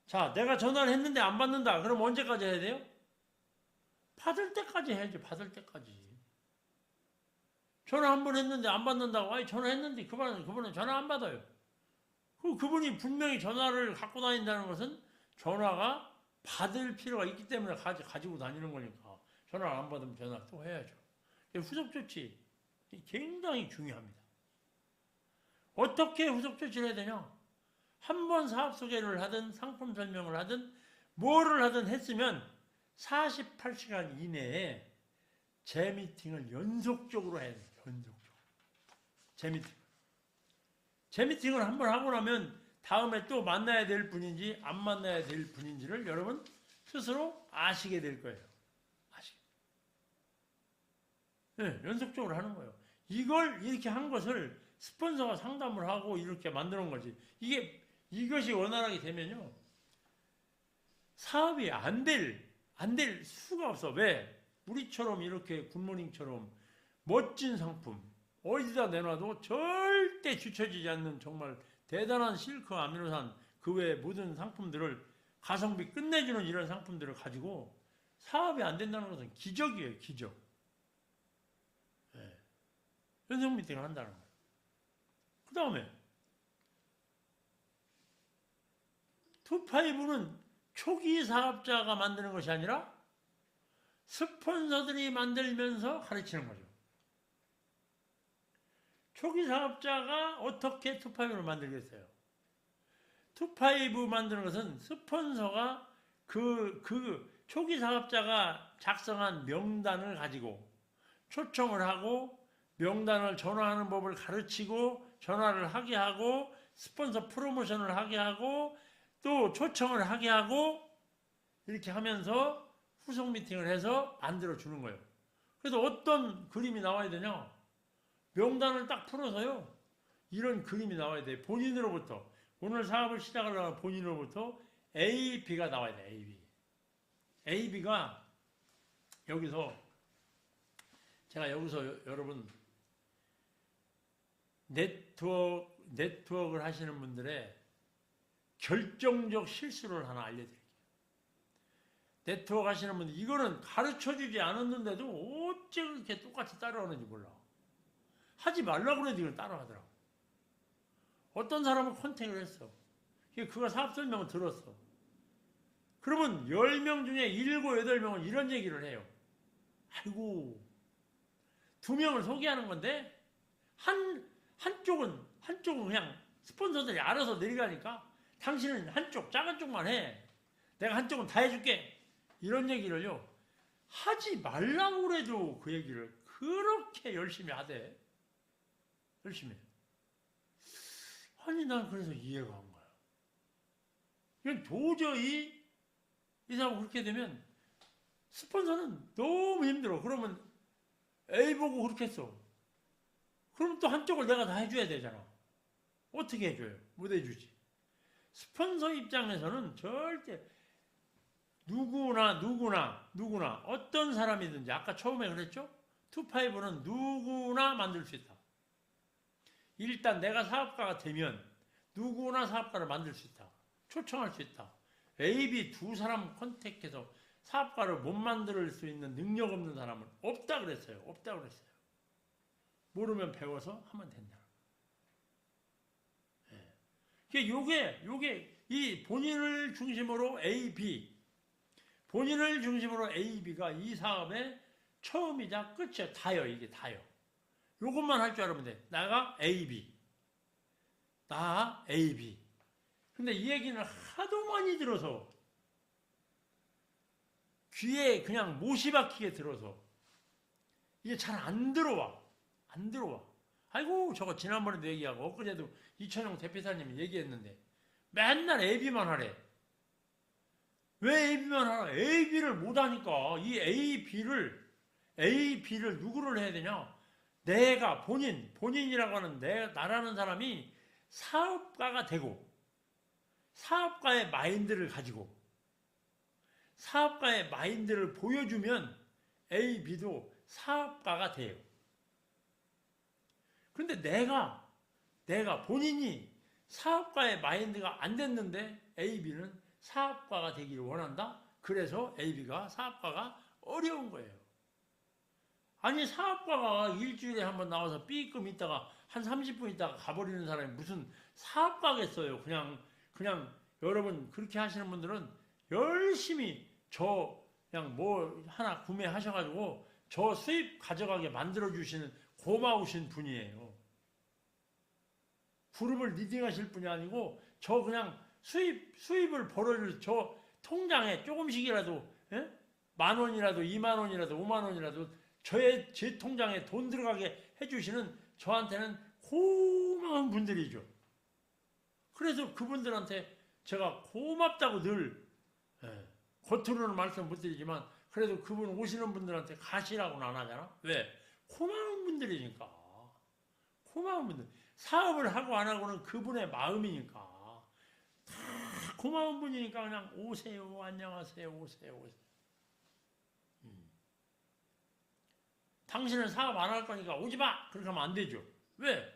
자, 내가 전화를 했는데 안 받는다. 그럼 언제까지 해야 돼요? 받을 때까지 해야지. 받을 때까지. 전화 한 번 했는데 안 받는다고. 아니 전화했는데 그분은 전화 안 받아요. 그분이 분명히 전화를 갖고 다닌다는 것은 전화가 받을 필요가 있기 때문에 가지고 다니는 거니까 전화를 안 받으면 전화 또 해야죠. 후속 조치 굉장히 중요합니다. 어떻게 후속 조치를 해야 되냐? 한 번 사업 소개를 하든 상품 설명을 하든 뭐를 하든 했으면 48시간 이내에 재미팅을 연속적으로 해야 돼요. 연속적으로. 재미팅을 한 번 하고 나면 다음에 또 만나야 될 분인지 안 만나야 될 분인지를 여러분 스스로 아시게 될 거예요. 네, 연속적으로 하는 거예요. 이걸 이렇게 한 것을 스폰서가 상담을 하고 이렇게 만드는 거지. 이것이 원활하게 되면요. 사업이 안 될 수가 없어. 왜? 우리처럼 이렇게 굿모닝처럼 멋진 상품 어디다 내놔도 절대 뒤처지지 않는 정말 대단한 실크 아미노산 그 외의 모든 상품들을 가성비 끝내주는 이런 상품들을 가지고 사업이 안 된다는 것은 기적이에요. 기적. 네. 연속 미팅을 한다는 거예요. 그 다음에 투파이브는 초기 사업자가 만드는 것이 아니라 스폰서들이 만들면서 가르치는 거죠. 초기 사업자가 어떻게 투파이브를 만들겠어요? 투파이브 만드는 것은 스폰서가 그 초기 사업자가 작성한 명단을 가지고 초청을 하고 명단을 전화하는 법을 가르치고 전화를 하게 하고 스폰서 프로모션을 하게 하고 또 초청을 하게 하고 이렇게 하면서 후속 미팅을 해서 만들어 주는 거예요. 그래서 어떤 그림이 나와야 되냐? 명단을 딱 풀어서요. 이런 그림이 나와야 돼요. 본인으로부터. 오늘 사업을 시작하려면 본인으로부터 AB가 나와야 돼요. AB. AB가 여기서 제가 여기서 여러분 네트워크를 하시는 분들의 결정적 실수를 하나 알려드릴게요. 네트워크 하시는 분들 이거는 가르쳐주지 않았는데도 어째 그렇게 똑같이 따라하는지 몰라. 하지 말라고 그래도 이걸 따라하더라고. 어떤 사람은 컨택을 했어. 그가 사업 설명을 들었어. 그러면 10명 중에 7, 8명은 이런 얘기를 해요. 아이고 2명을 소개하는 건데 한쪽은 그냥 스폰서들이 알아서 내려가니까 당신은 한쪽 작은 쪽만 해. 내가 한쪽은 다 해줄게. 이런 얘기를요. 하지 말라고 그래도 그 얘기를 그렇게 열심히 하대. 열심히 해. 아니 난 그래서 이해가 안 가요. 이건 도저히 이 사람 그렇게 되면 스폰서는 너무 힘들어. 그러면 A 보고 그렇게 했어. 그럼 또 한쪽을 내가 다 해줘야 되잖아. 어떻게 해줘요? 못 해주지. 스폰서 입장에서는 절대 누구나 어떤 사람이든지 아까 처음에 그랬죠? 투파이브는 누구나 만들 수 있다. 일단 내가 사업가가 되면 누구나 사업가를 만들 수 있다. 초청할 수 있다. A, B 두 사람 컨택해서 사업가를 못 만들 수 있는 능력 없는 사람은 없다 그랬어요. 없다 그랬어요. 모르면 배워서 하면 된다. 네. 요게 이 본인을 중심으로 A, B 본인을 중심으로 A, B가 이 사업의 처음이자 끝이에요. 다요. 이게 다요. 요것만 할 줄 알면 돼. 나가 A, B. 나 A, B. 근데 이 얘기는 하도 많이 들어서 귀에 그냥 못이 박히게 들어서 이게 잘 안 들어와. 안 들어와. 아이고 저거 지난번에도 얘기하고 엊그제도 이천용 대표사님이 얘기했는데 맨날 AB만 하래. 왜 AB만 하라? AB를 못하니까 이 AB를 누구를 해야 되냐? 내가 본인이라고 하는 나라는 사람이 사업가가 되고 사업가의 마인드를 가지고 사업가의 마인드를 보여주면 A, B도 사업가가 돼요. 근데 내가 본인이 사업가의 마인드가 안 됐는데 AB는 사업가가 되기를 원한다? 그래서 AB가 사업가가 어려운 거예요. 아니 사업가가 일주일에 한번 나와서 삐끔 있다가 한 30분 있다가 가버리는 사람이 무슨 사업가겠어요. 그냥 여러분 그렇게 하시는 분들은 열심히 그냥 뭐 하나 구매하셔가지고 저 수입 가져가게 만들어주시는 고마우신 분이에요. 그룹을 리딩하실 분이 아니고 저 그냥 수입을 벌어줄 저 통장에 조금씩이라도 10,000원이라도 20,000원이라도 50,000원이라도 제 통장에 돈 들어가게 해주시는 저한테는 고마운 분들이죠. 그래서 그분들한테 제가 고맙다고 늘 겉으로는 말씀 못 드리지만 그래도 그분 오시는 분들한테 가시라고는 안 하잖아. 왜? 고마운 분들이니까. 고마운 분들. 사업을 하고 안 하고는 그분의 마음이니까. 다 고마운 분이니까 그냥 오세요. 안녕하세요. 오세요. 당신은 사업 안 할 거니까 오지 마! 그렇게 하면 안 되죠. 왜?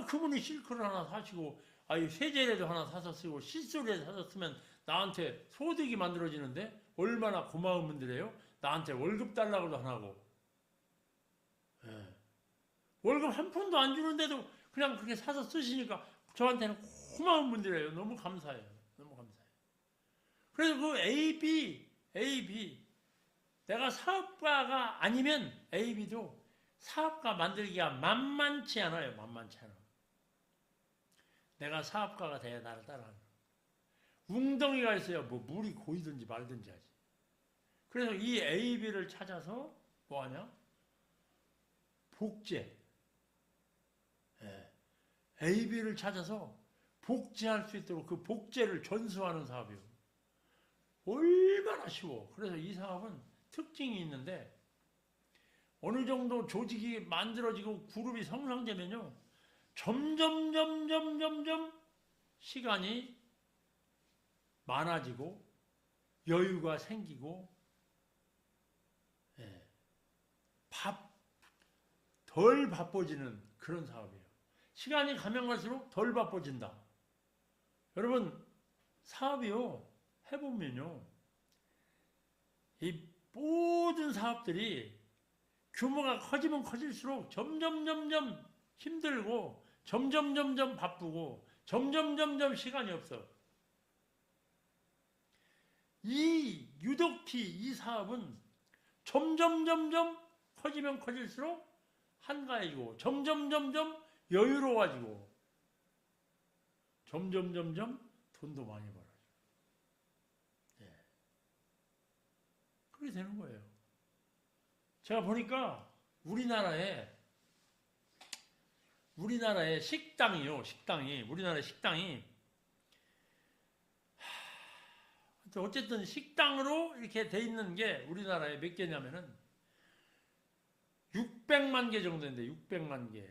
그분이 실크를 하나 사시고, 세제라도 하나 사서 쓰고, 실소리라도 사서 쓰면 나한테 소득이 만들어지는데 얼마나 고마운 분들이에요? 나한테 월급 달라고도 안 하고. 월급 한 푼도 안 주는데도 그냥 그렇게 사서 쓰시니까 저한테는 고마운 분들이에요. 너무 감사해요. 너무 감사해요. 그래서 그 AB, 내가 사업가가 아니면 AB도 사업가 만들기가 만만치 않아요. 만만치 않아. 내가 사업가가 돼야 나를 따라하는. 웅덩이가 있어야 뭐 물이 고이든지 말든지 하지. 그래서 이 AB를 찾아서 뭐하냐? 복제. AB를 찾아서 복제할 수 있도록 그 복제를 전수하는 사업이에요. 얼마나 쉬워. 그래서 이 사업은 특징이 있는데 어느 정도 조직이 만들어지고 그룹이 성장되면요. 점점 시간이 많아지고 여유가 생기고 덜 바빠지는 그런 사업이에요. 시간이 가면 갈수록 덜 바빠진다. 여러분 사업이요. 해보면요. 이 모든 사업들이 규모가 커지면 커질수록 점점 힘들고 점점 바쁘고 점점 시간이 없어. 유독히 이 사업은 점점 커지면 커질수록 한가해지고 점점 여유로워지고 점점 돈도 많이 벌어요. 그렇게 되는 거예요. 제가 보니까 우리나라의 식당이 어쨌든 식당으로 이렇게 돼 있는 게 우리나라에 몇 개냐면은 600만 개 정도 된대. 600만 개.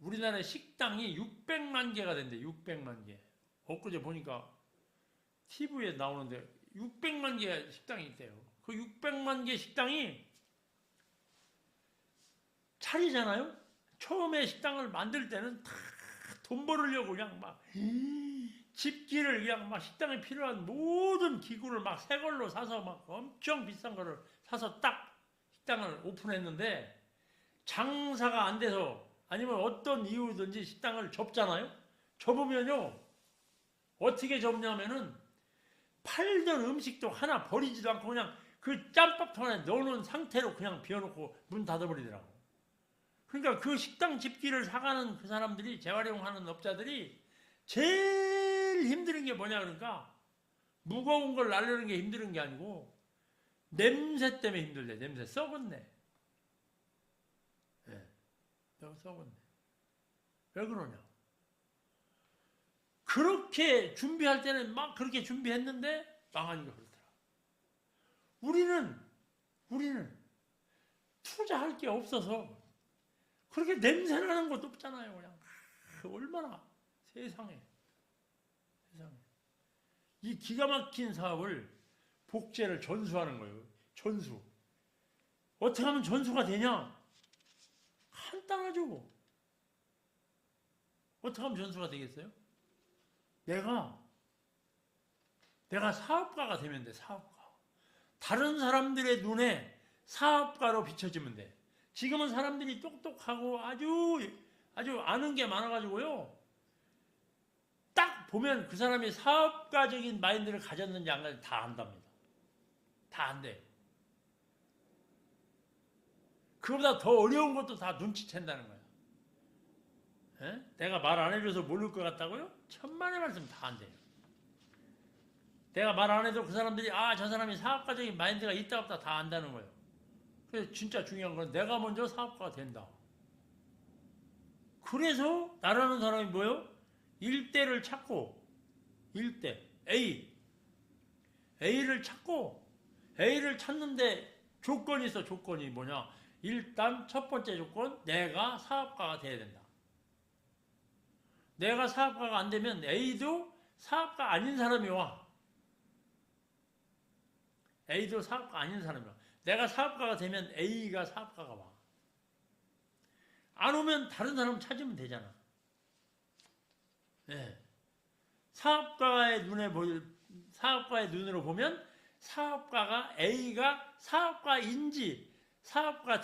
우리나라의 식당이 600만 개가 된대. 600만 개. 엊그제 보니까 TV에 나오는데 600만 개 식당이 있대요. 그 600만 개 식당이 차리잖아요? 처음에 식당을 만들 때는 다 돈 벌으려고 그냥 막 집기를 그냥 막 식당에 필요한 모든 기구를 막 새 걸로 사서 막 엄청 비싼 거를 사서 딱 식당을 오픈했는데 장사가 안 돼서 아니면 어떤 이유든지 식당을 접잖아요? 접으면요. 어떻게 접냐면은 팔던 음식도 하나 버리지도 않고 그냥 그 짬밥통 안에 넣어놓은 상태로 그냥 비워놓고 문 닫아버리더라고. 그러니까 그 식당 집기를 사가는 그 사람들이 재활용하는 업자들이 제일 힘든 게 뭐냐 그러니까 무거운 걸 날리는 게 힘든 게 아니고 냄새 때문에 힘들대. 냄새 썩었네. 너무 썩었네. 왜 그러냐? 그렇게 준비할 때는 막 그렇게 준비했는데 망하니까 그렇더라. 우리는 투자할 게 없어서 그렇게 냄새 나는 것도 없잖아요. 그냥 얼마나 세상에 이 기가 막힌 사업을 복제를 전수하는 거예요. 전수. 어떻게 하면 전수가 되냐? 간단하죠. 어떻게 하면 전수가 되겠어요? 내가 사업가가 되면 돼. 사업가. 다른 사람들의 눈에 사업가로 비춰지면 돼. 지금은 사람들이 똑똑하고 아주 아는 게 많아가지고요. 딱 보면 그 사람이 사업가적인 마인드를 가졌는지 안 가졌는지 다 안답니다. 다 안 돼. 그보다 더 어려운 것도 다 눈치챈다는 거야. 에? 내가 말 안 해줘서 모를 것 같다고요? 천만의 말씀 다 안 돼요. 내가 말 안 해도 그 사람들이 저 사람이 사업가적인 마인드가 있다 없다 다 안다는 거예요. 그래서 진짜 중요한 건 내가 먼저 사업가가 된다. 그래서 나라는 사람이 뭐예요? 일대를 찾고 일대 A를 찾고 A를 찾는데 조건이 있어. 조건이 뭐냐? 일단 첫 번째 조건, 내가 사업가가 돼야 된다. 내가 사업가가 안 되면 A도 사업가 아닌 사람이 와. A도 사업가 아닌 사람이 와. 내가 사업가가 되면 A가 사업가가 와. 안 오면 다른 사람 찾으면 되잖아. 네. 사업가의 눈으로 보면 사업가가 A가 사업가인지 사업가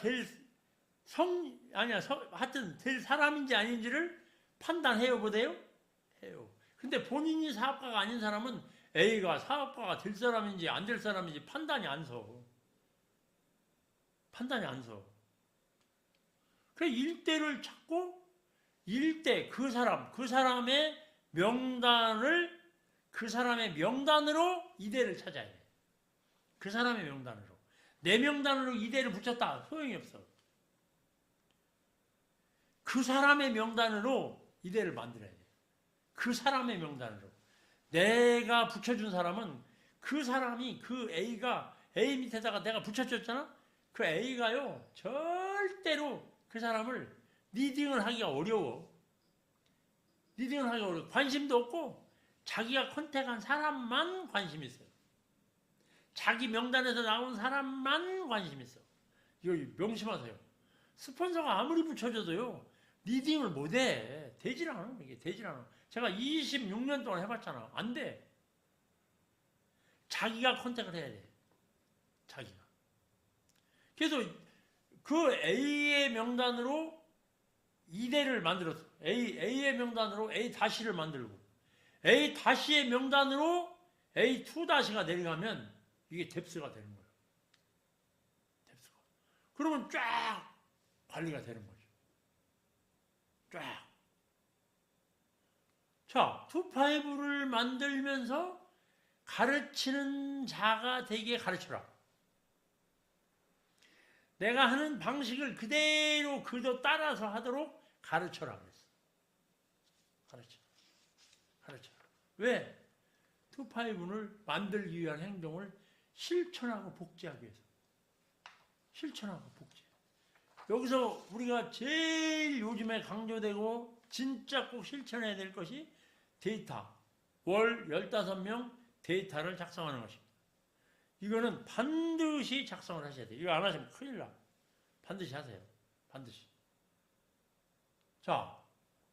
하여튼 될 사람인지 아닌지를 판단해요, 보세요? 해요. 근데 본인이 사업가가 아닌 사람은 A가 사업가가 될 사람인지 안 될 사람인지 판단이 안 서. 그 일대를 찾고 일대 그 사람의 명단으로 이대를 찾아야 돼. 그 사람의 명단으로. 내 명단으로 이대를 붙였다. 소용이 없어. 그 사람의 명단으로 이대를 만들어야 돼. 그 사람의 명단으로. 내가 붙여준 사람은 그 사람이 그 A가 A 밑에다가 내가 붙여줬잖아. 그 A가요 절대로 그 사람을 리딩을 하기가 어려워. 관심도 없고 자기가 컨택한 사람만 관심 있어요. 자기 명단에서 나온 사람만 관심 있어. 이거 명심하세요. 스폰서가 아무리 붙여줘도요 리딩을 못해. 되질 않아. 이게 되질 않아. 제가 26년 동안 해봤잖아. 안 돼. 자기가 컨택을 해야 돼. 자기가. 그래서 그 A의 명단으로 2대를 만들었어. A의 명단으로 A-를 만들고 A-의 명단으로 A2-가 내려가면 이게 뎁스가 되는 거예요. 뎁스가. 그러면 쫙 관리가 되는 거죠. 쫙. 자, 2-5를 만들면서 가르치는 자가 되게 가르쳐라. 내가 하는 방식을 그대로 따라서 하도록 가르쳐라 그랬어. 가르쳐라. 왜? 2-5를 만들기 위한 행동을 실천하고 복제하기 위해서. 실천하고 복제. 여기서 우리가 제일 요즘에 강조되고 진짜 꼭 실천해야 될 것이 데이터. 월 15명 데이터를 작성하는 것입니다. 이거는 반드시 작성을 하셔야 돼요. 이거 안 하시면 큰일 나. 반드시 하세요. 반드시. 자,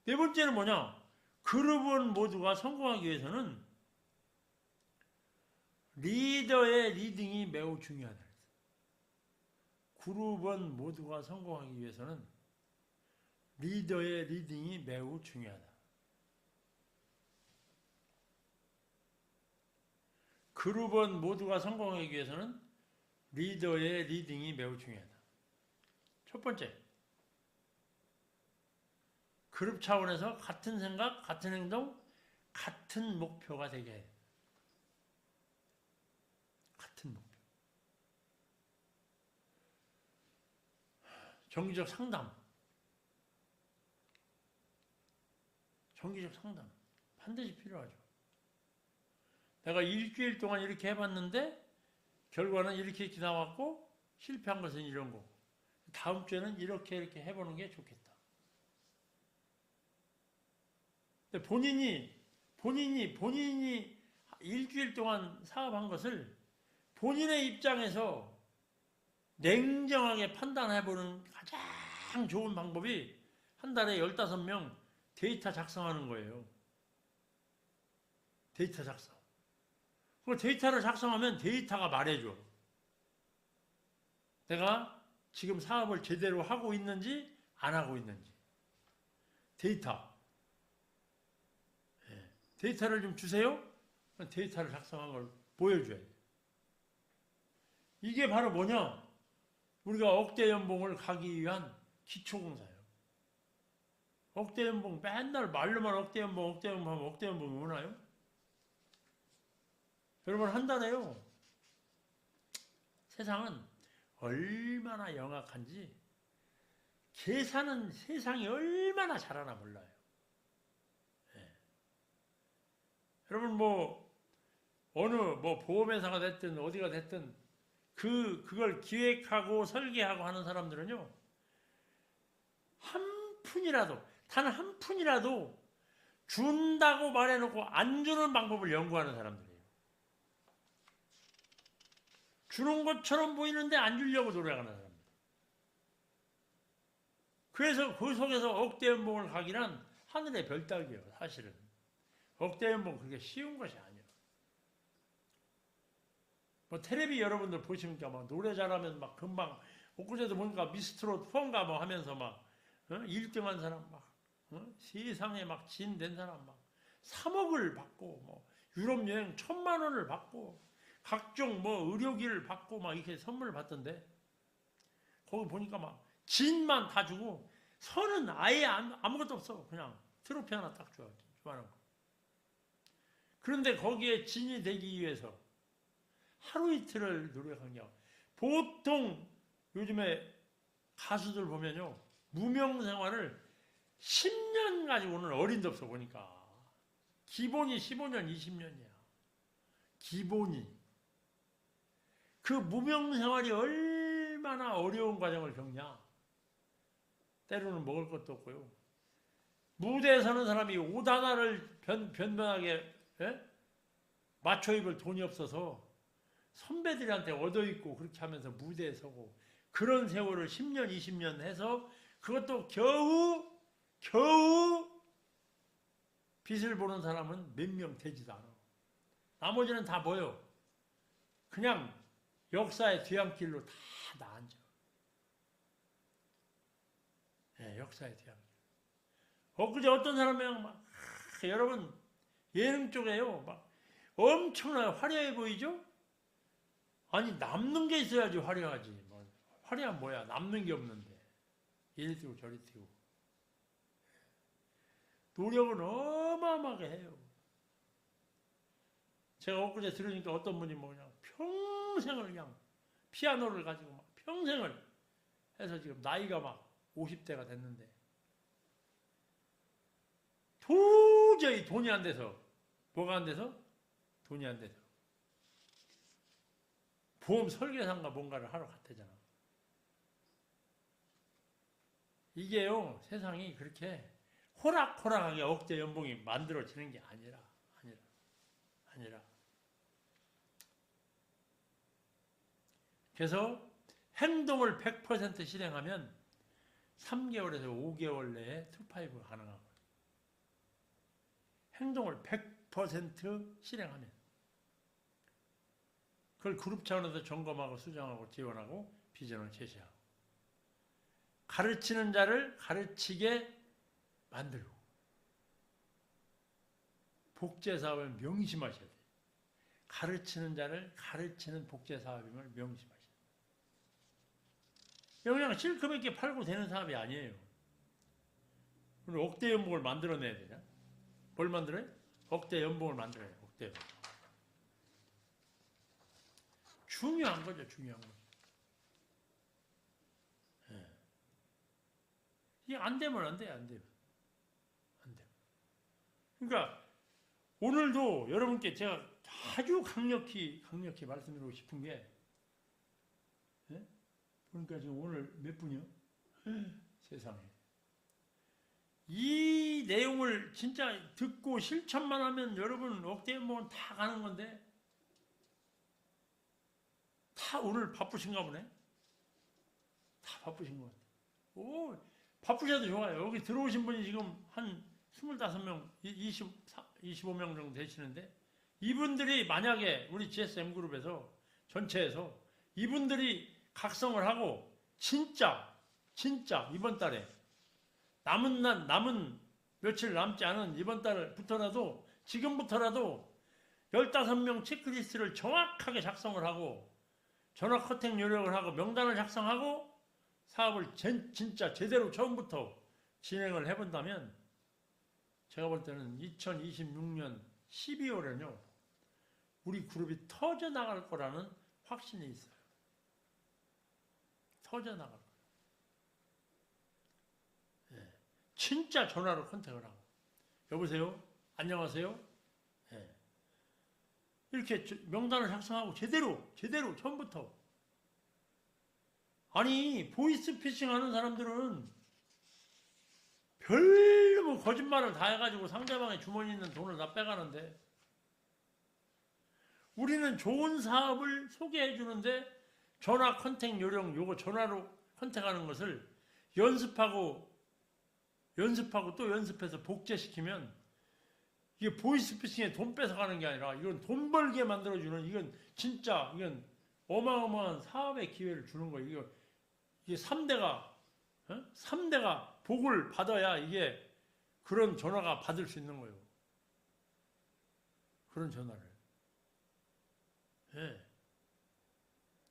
네 번째는 뭐냐? 그룹원 모두가 성공하기 위해서는 리더의 리딩이 매우 중요하다. 그룹원 모두가 성공하기 위해서는 리더의 리딩이 매우 중요하다. 그룹원 모두가 성공하기 위해서는 리더의 리딩이 매우 중요하다. 첫 번째, 그룹 차원에서 같은 생각, 같은 행동, 같은 목표가 되게 해야 돼. 같은 목표. 정기적 상담. 반드시 필요하죠. 내가 일주일 동안 이렇게 해봤는데 결과는 이렇게 나왔고 실패한 것은 이런 거. 다음 주에는 이렇게 해보는 게 좋겠다. 근데 본인이 일주일 동안 사업한 것을 본인의 입장에서 냉정하게 판단해보는 가장 좋은 방법이 한 달에 15명 데이터 작성하는 거예요. 데이터 작성. 그 데이터를 작성하면 데이터가 말해줘. 내가 지금 사업을 제대로 하고 있는지 안 하고 있는지. 데이터. 데이터를 좀 주세요. 데이터를 작성한 걸 보여줘야 돼. 이게 바로 뭐냐? 우리가 억대 연봉을 가기 위한 기초공사예요. 억대 연봉, 맨날 말로만 억대 연봉, 억대 연봉 하면 억대 연봉이 오나요? 여러분, 한 달에요. 세상은 얼마나 영악한지, 계산은 세상이 얼마나 잘하나 몰라요. 네. 여러분, 어느 보험회사가 됐든 어디가 됐든 그걸 기획하고 설계하고 하는 사람들은요, 단 한 푼이라도 준다고 말해놓고 안 주는 방법을 연구하는 사람들이에요. 주는 것처럼 보이는데 안 주려고 노력하는 사람들. 그래서 그 속에서 억대 연봉을 가기란 하늘의 별 따기예요, 사실은. 억대 연봉 그렇게 쉬운 것이 아니에요. 텔레비 여러분들 보시니까 노래 잘하면 금방, 엊그제도 보니까 미스트롯 후원가 하면서 1등한 사람 세상에 진된 사람 3억을 받고 유럽 여행 1,000만 원을 받고 각종 의료기를 받고 이렇게 선물을 받던데, 거기 보니까 진만 다 주고 선은 아예 아무것도 없어. 그냥 트로피 하나 딱 줘야지. 좋아하는 거. 그런데 거기에 진이 되기 위해서 하루 이틀을 노력한 게, 보통 요즘에 가수들 보면요, 무명 생활을 10년 가지고는 어린데 없어. 보니까 기본이 15년 20년이야. 기본이. 그 무명 생활이 얼마나 어려운 과정을 겪냐. 때로는 먹을 것도 없고요. 무대에 서는 사람이 옷 하나를 변변하게 맞춰 입을 돈이 없어서 선배들한테 얻어입고 그렇게 하면서 무대에 서고, 그런 세월을 10년 20년 해서 그것도 겨우 빛을 보는 사람은 몇 명 되지도 않아. 나머지는 다 뭐요? 그냥 역사의 뒤안길로 다 나앉아. 네, 역사의 뒤안길. 엊그제 어떤 사람이랑 여러분 예능 쪽에요, 엄청나게 화려해 보이죠? 아니, 남는 게 있어야지 화려하지. 화려한 뭐야? 남는 게 없는데. 이리 뛰고 저리 뛰고. 노력은 어마어마하게 해요. 제가 엊그제 들으니까 어떤 분이 그냥 평생을 그냥 피아노를 가지고 평생을 해서 지금 나이가 50대가 됐는데 도저히 돈이 안 돼서, 뭐가 안 돼서? 돈이 안 돼서 보험 설계사인가 뭔가를 하러 갔대잖아. 이게요, 세상이 그렇게 호락호락하게 억대 연봉이 만들어지는 게 아니라. 그래서 행동을 100% 실행하면 3개월에서 5개월 내에 투파이브가 가능하고, 행동을 100% 실행하면 그걸 그룹 차원에서 점검하고 수정하고 지원하고 비전을 제시하고, 가르치는 자를 가르치게 만들고, 복제사업을 명심하셔야 돼요. 가르치는 자를 가르치는 복제사업임을 명심하셔야 돼요. 그냥 실컷 있게 팔고 되는 사업이 아니에요. 오늘 억대 연봉을 만들어내야 되냐? 뭘 만들어요? 억대 연봉을 만들어야 돼요. 억대 연봉. 중요한 거죠. 중요한 거죠. 네. 이게 안 되면 안 돼요. 안 돼요. 그러니까 오늘도 여러분께 제가 아주 강력히 말씀드리고 싶은 게, 그러니까 지금 오늘 몇 분이요? 세상에. 이 내용을 진짜 듣고 실천만 하면 여러분 억대 연봉은 다 가는 건데, 다 오늘 바쁘신가 보네. 다 바쁘신 것 같아요. 오, 바쁘셔도 좋아요. 여기 들어오신 분이 지금 한 25명, 25명 정도 되시는데, 이분들이 만약에 우리 GSM 그룹에서 전체에서 이분들이 각성을 하고 진짜 이번 달에 남은 며칠 남지 않은 이번 달부터라도 지금부터라도 15명 체크리스트를 정확하게 작성을 하고 전화 컨택 요령을 하고 명단을 작성하고 사업을 진짜 제대로 처음부터 진행을 해본다면 제가 볼 때는 2026년 12월에는요 우리 그룹이 터져나갈 거라는 확신이 있어요. 터져나갈 거예요. 예. 진짜 전화로 컨택을 하고 여보세요? 안녕하세요? 예. 이렇게 명단을 작성하고 제대로 처음부터. 아니 보이스피싱 하는 사람들은 별로 거짓말을 다 해가지고 상대방의 주머니에 있는 돈을 다 빼가는데 우리는 좋은 사업을 소개해 주는데 전화 컨택 요령 요거 전화로 컨택하는 것을 연습하고 또 연습해서 복제시키면 이게 보이스피싱에 돈 뺏어가는 게 아니라 이건 돈 벌게 만들어주는 이건 어마어마한 사업의 기회를 주는 거예요. 이게 3대가 복을 받아야 이게 그런 전화가 받을 수 있는 거예요. 그런 전화를. 예.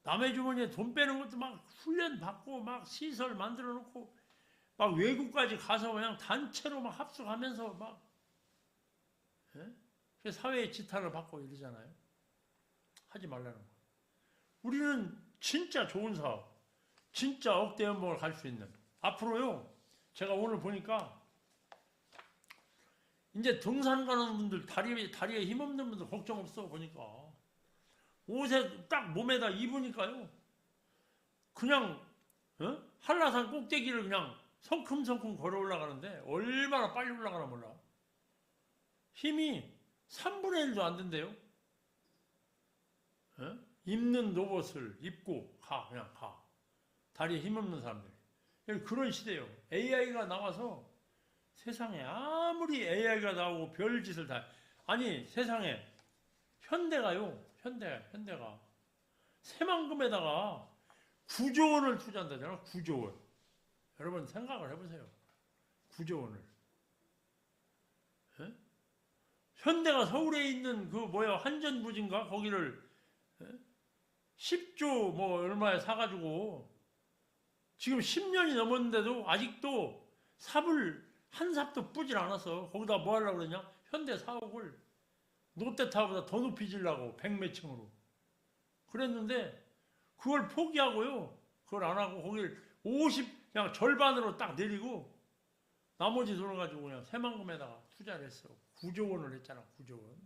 남의 주머니에 돈 빼는 것도 막 훈련 받고 막 시설 만들어 놓고 막 외국까지 가서 그냥 단체로 막 합숙하면서 막 예? 사회의 지탄을 받고 이러잖아요. 하지 말라는 거. 우리는 진짜 좋은 사업, 진짜 억대 연봉을 갈 수 있는 앞으로요. 제가 오늘 보니까 이제 등산 가는 분들 다리에 힘없는 분들 걱정 없어 보니까 옷에 딱 몸에다 입으니까요. 그냥 한라산 꼭대기를 그냥 성큼성큼 걸어 올라가는데 얼마나 빨리 올라가나 몰라. 힘이 3분의 1도 안 된대요. 입는 로봇을 입고 그냥 가. 다리에 힘없는 사람들. 그런 시대예요. AI가 나와서 세상에 아무리 AI가 나오고 별짓을 다 아니 세상에 현대가 새만금에다가 9조 원을 투자한다잖아. 9조 원. 여러분 생각을 해보세요. 9조 원을. 에? 현대가 서울에 있는 한전부지인가 거기를 10조 얼마에 사가지고 지금 10년이 넘었는데도 아직도 한 삽도 뿌질 않았어. 거기다 뭐 하려고 그러냐? 현대 4억을 롯데타워보다 더 높이 지려고 100몇 층으로. 그랬는데 그걸 포기하고요. 그걸 안 하고 거기를 그냥 절반으로 딱 내리고 나머지 돈을 가지고 그냥 새만금에다가 투자를 했어. 9조 원을 했잖아. 9조 원.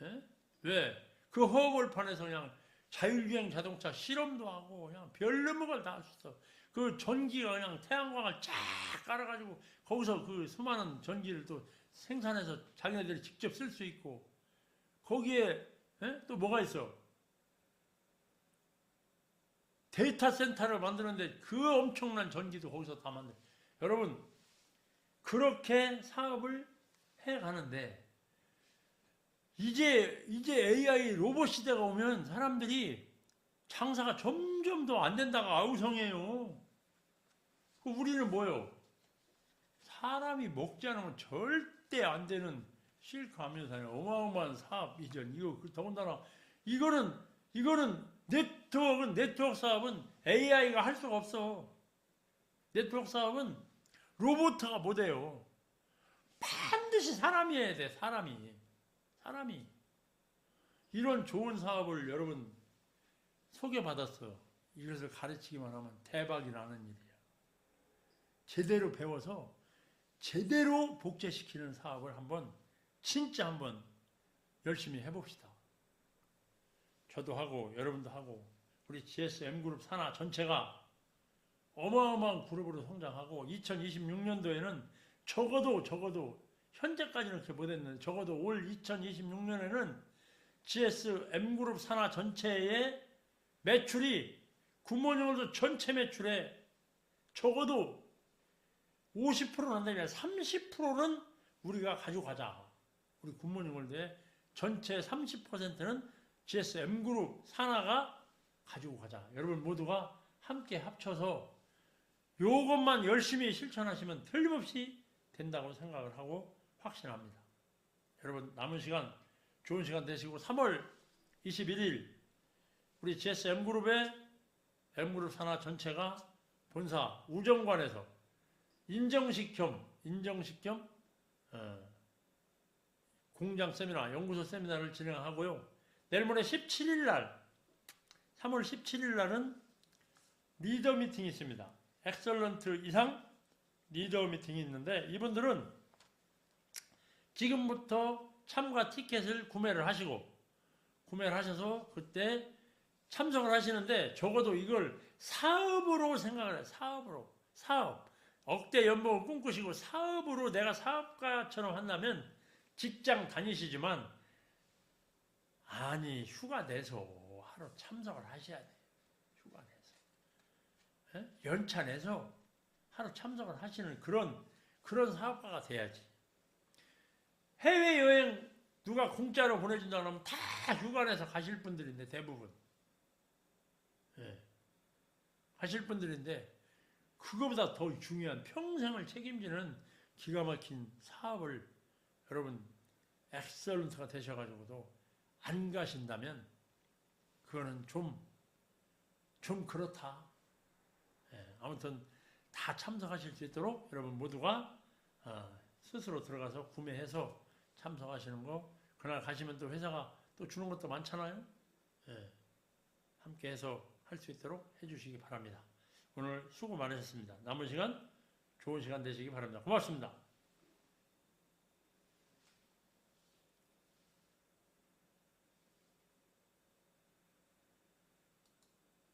에? 왜? 그 허벌판에서 그냥 자율주행 자동차 실험도 하고 그냥 별놈의 걸 다 할 수 있어. 그 전기가 그냥 태양광을 쫙 깔아가지고 거기서 그 수많은 전기를 또 생산해서 자기네들이 직접 쓸 수 있고 거기에 또 뭐가 있어? 데이터 센터를 만드는데 그 엄청난 전기도 거기서 다 만들어. 여러분 그렇게 사업을 해가는데 이제 AI 로봇 시대가 오면 사람들이 장사가 점점 더 안 된다가 아우성이에요. 우리는 뭐요? 사람이 먹지 않으면 절대 안 되는 실크 압류산에 어마어마한 사업 이전 이거 더군다나 이거는 네트워크 사업은 AI가 할 수가 없어. 네트워크 사업은 로봇가 못해요. 반드시 사람이 해야 돼. 사람이 이런 좋은 사업을 여러분 소개받았어. 이것을 가르치기만 하면 대박이 나는 일이야. 제대로 배워서 제대로 복제시키는 사업을 진짜 한번 열심히 해봅시다. 저도 하고 여러분도 하고 우리 GSM그룹 산하 전체가 어마어마한 그룹으로 성장하고 2026년도에는 적어도 현재까지는 그렇게 못했는데 적어도 올 2026년에는 GSM그룹 산하 전체의 매출이 굿모닝홀도 전체 매출에 적어도 50%는 안 되냐 30%는 우리가 가져가자. 우리 굿모닝홀드의 전체 30%는 GSM그룹 산하가 가지고 가자. 여러분 모두가 함께 합쳐서 요것만 열심히 실천하시면 틀림없이 된다고 생각을 하고 확신합니다. 여러분 남은 시간 좋은 시간 되시고 3월 21일 우리 GSM그룹의 M그룹 산하 전체가 본사 우정관에서 인정식 겸 공장 세미나, 연구소 세미나를 진행하고요. 내일 모레 17일 날, 3월 17일 날은 리더 미팅이 있습니다. 엑설런트 이상 리더 미팅이 있는데 이분들은 지금부터 참가 티켓을 구매를 하셔서 그때 참석을 하시는데 적어도 이걸 사업으로 생각을 해요. 사업. 억대 연봉을 꿈꾸시고 사업으로 내가 사업가처럼 한다면 직장 다니시지만 아니 휴가 내서 하루 참석을 하셔야 돼요. 휴가 내서. 연차 내서 하루 참석을 하시는 그런 사업가가 돼야지. 해외여행 누가 공짜로 보내준다 그러면 다 휴가 내서 가실 분들인데 대부분. 가실 분들인데 그거보다 더 중요한 평생을 책임지는 기가 막힌 사업을 여러분 엑설런트가 되셔가지고도 안 가신다면 그거는 좀 그렇다. 아무튼 다 참석하실 수 있도록 여러분 모두가 스스로 들어가서 구매해서 참석하시는 거 그날 가시면 또 회사가 또 주는 것도 많잖아요. 함께 해서 할 수 있도록 해주시기 바랍니다. 오늘 수고 많으셨습니다. 남은 시간 좋은 시간 되시기 바랍니다. 고맙습니다.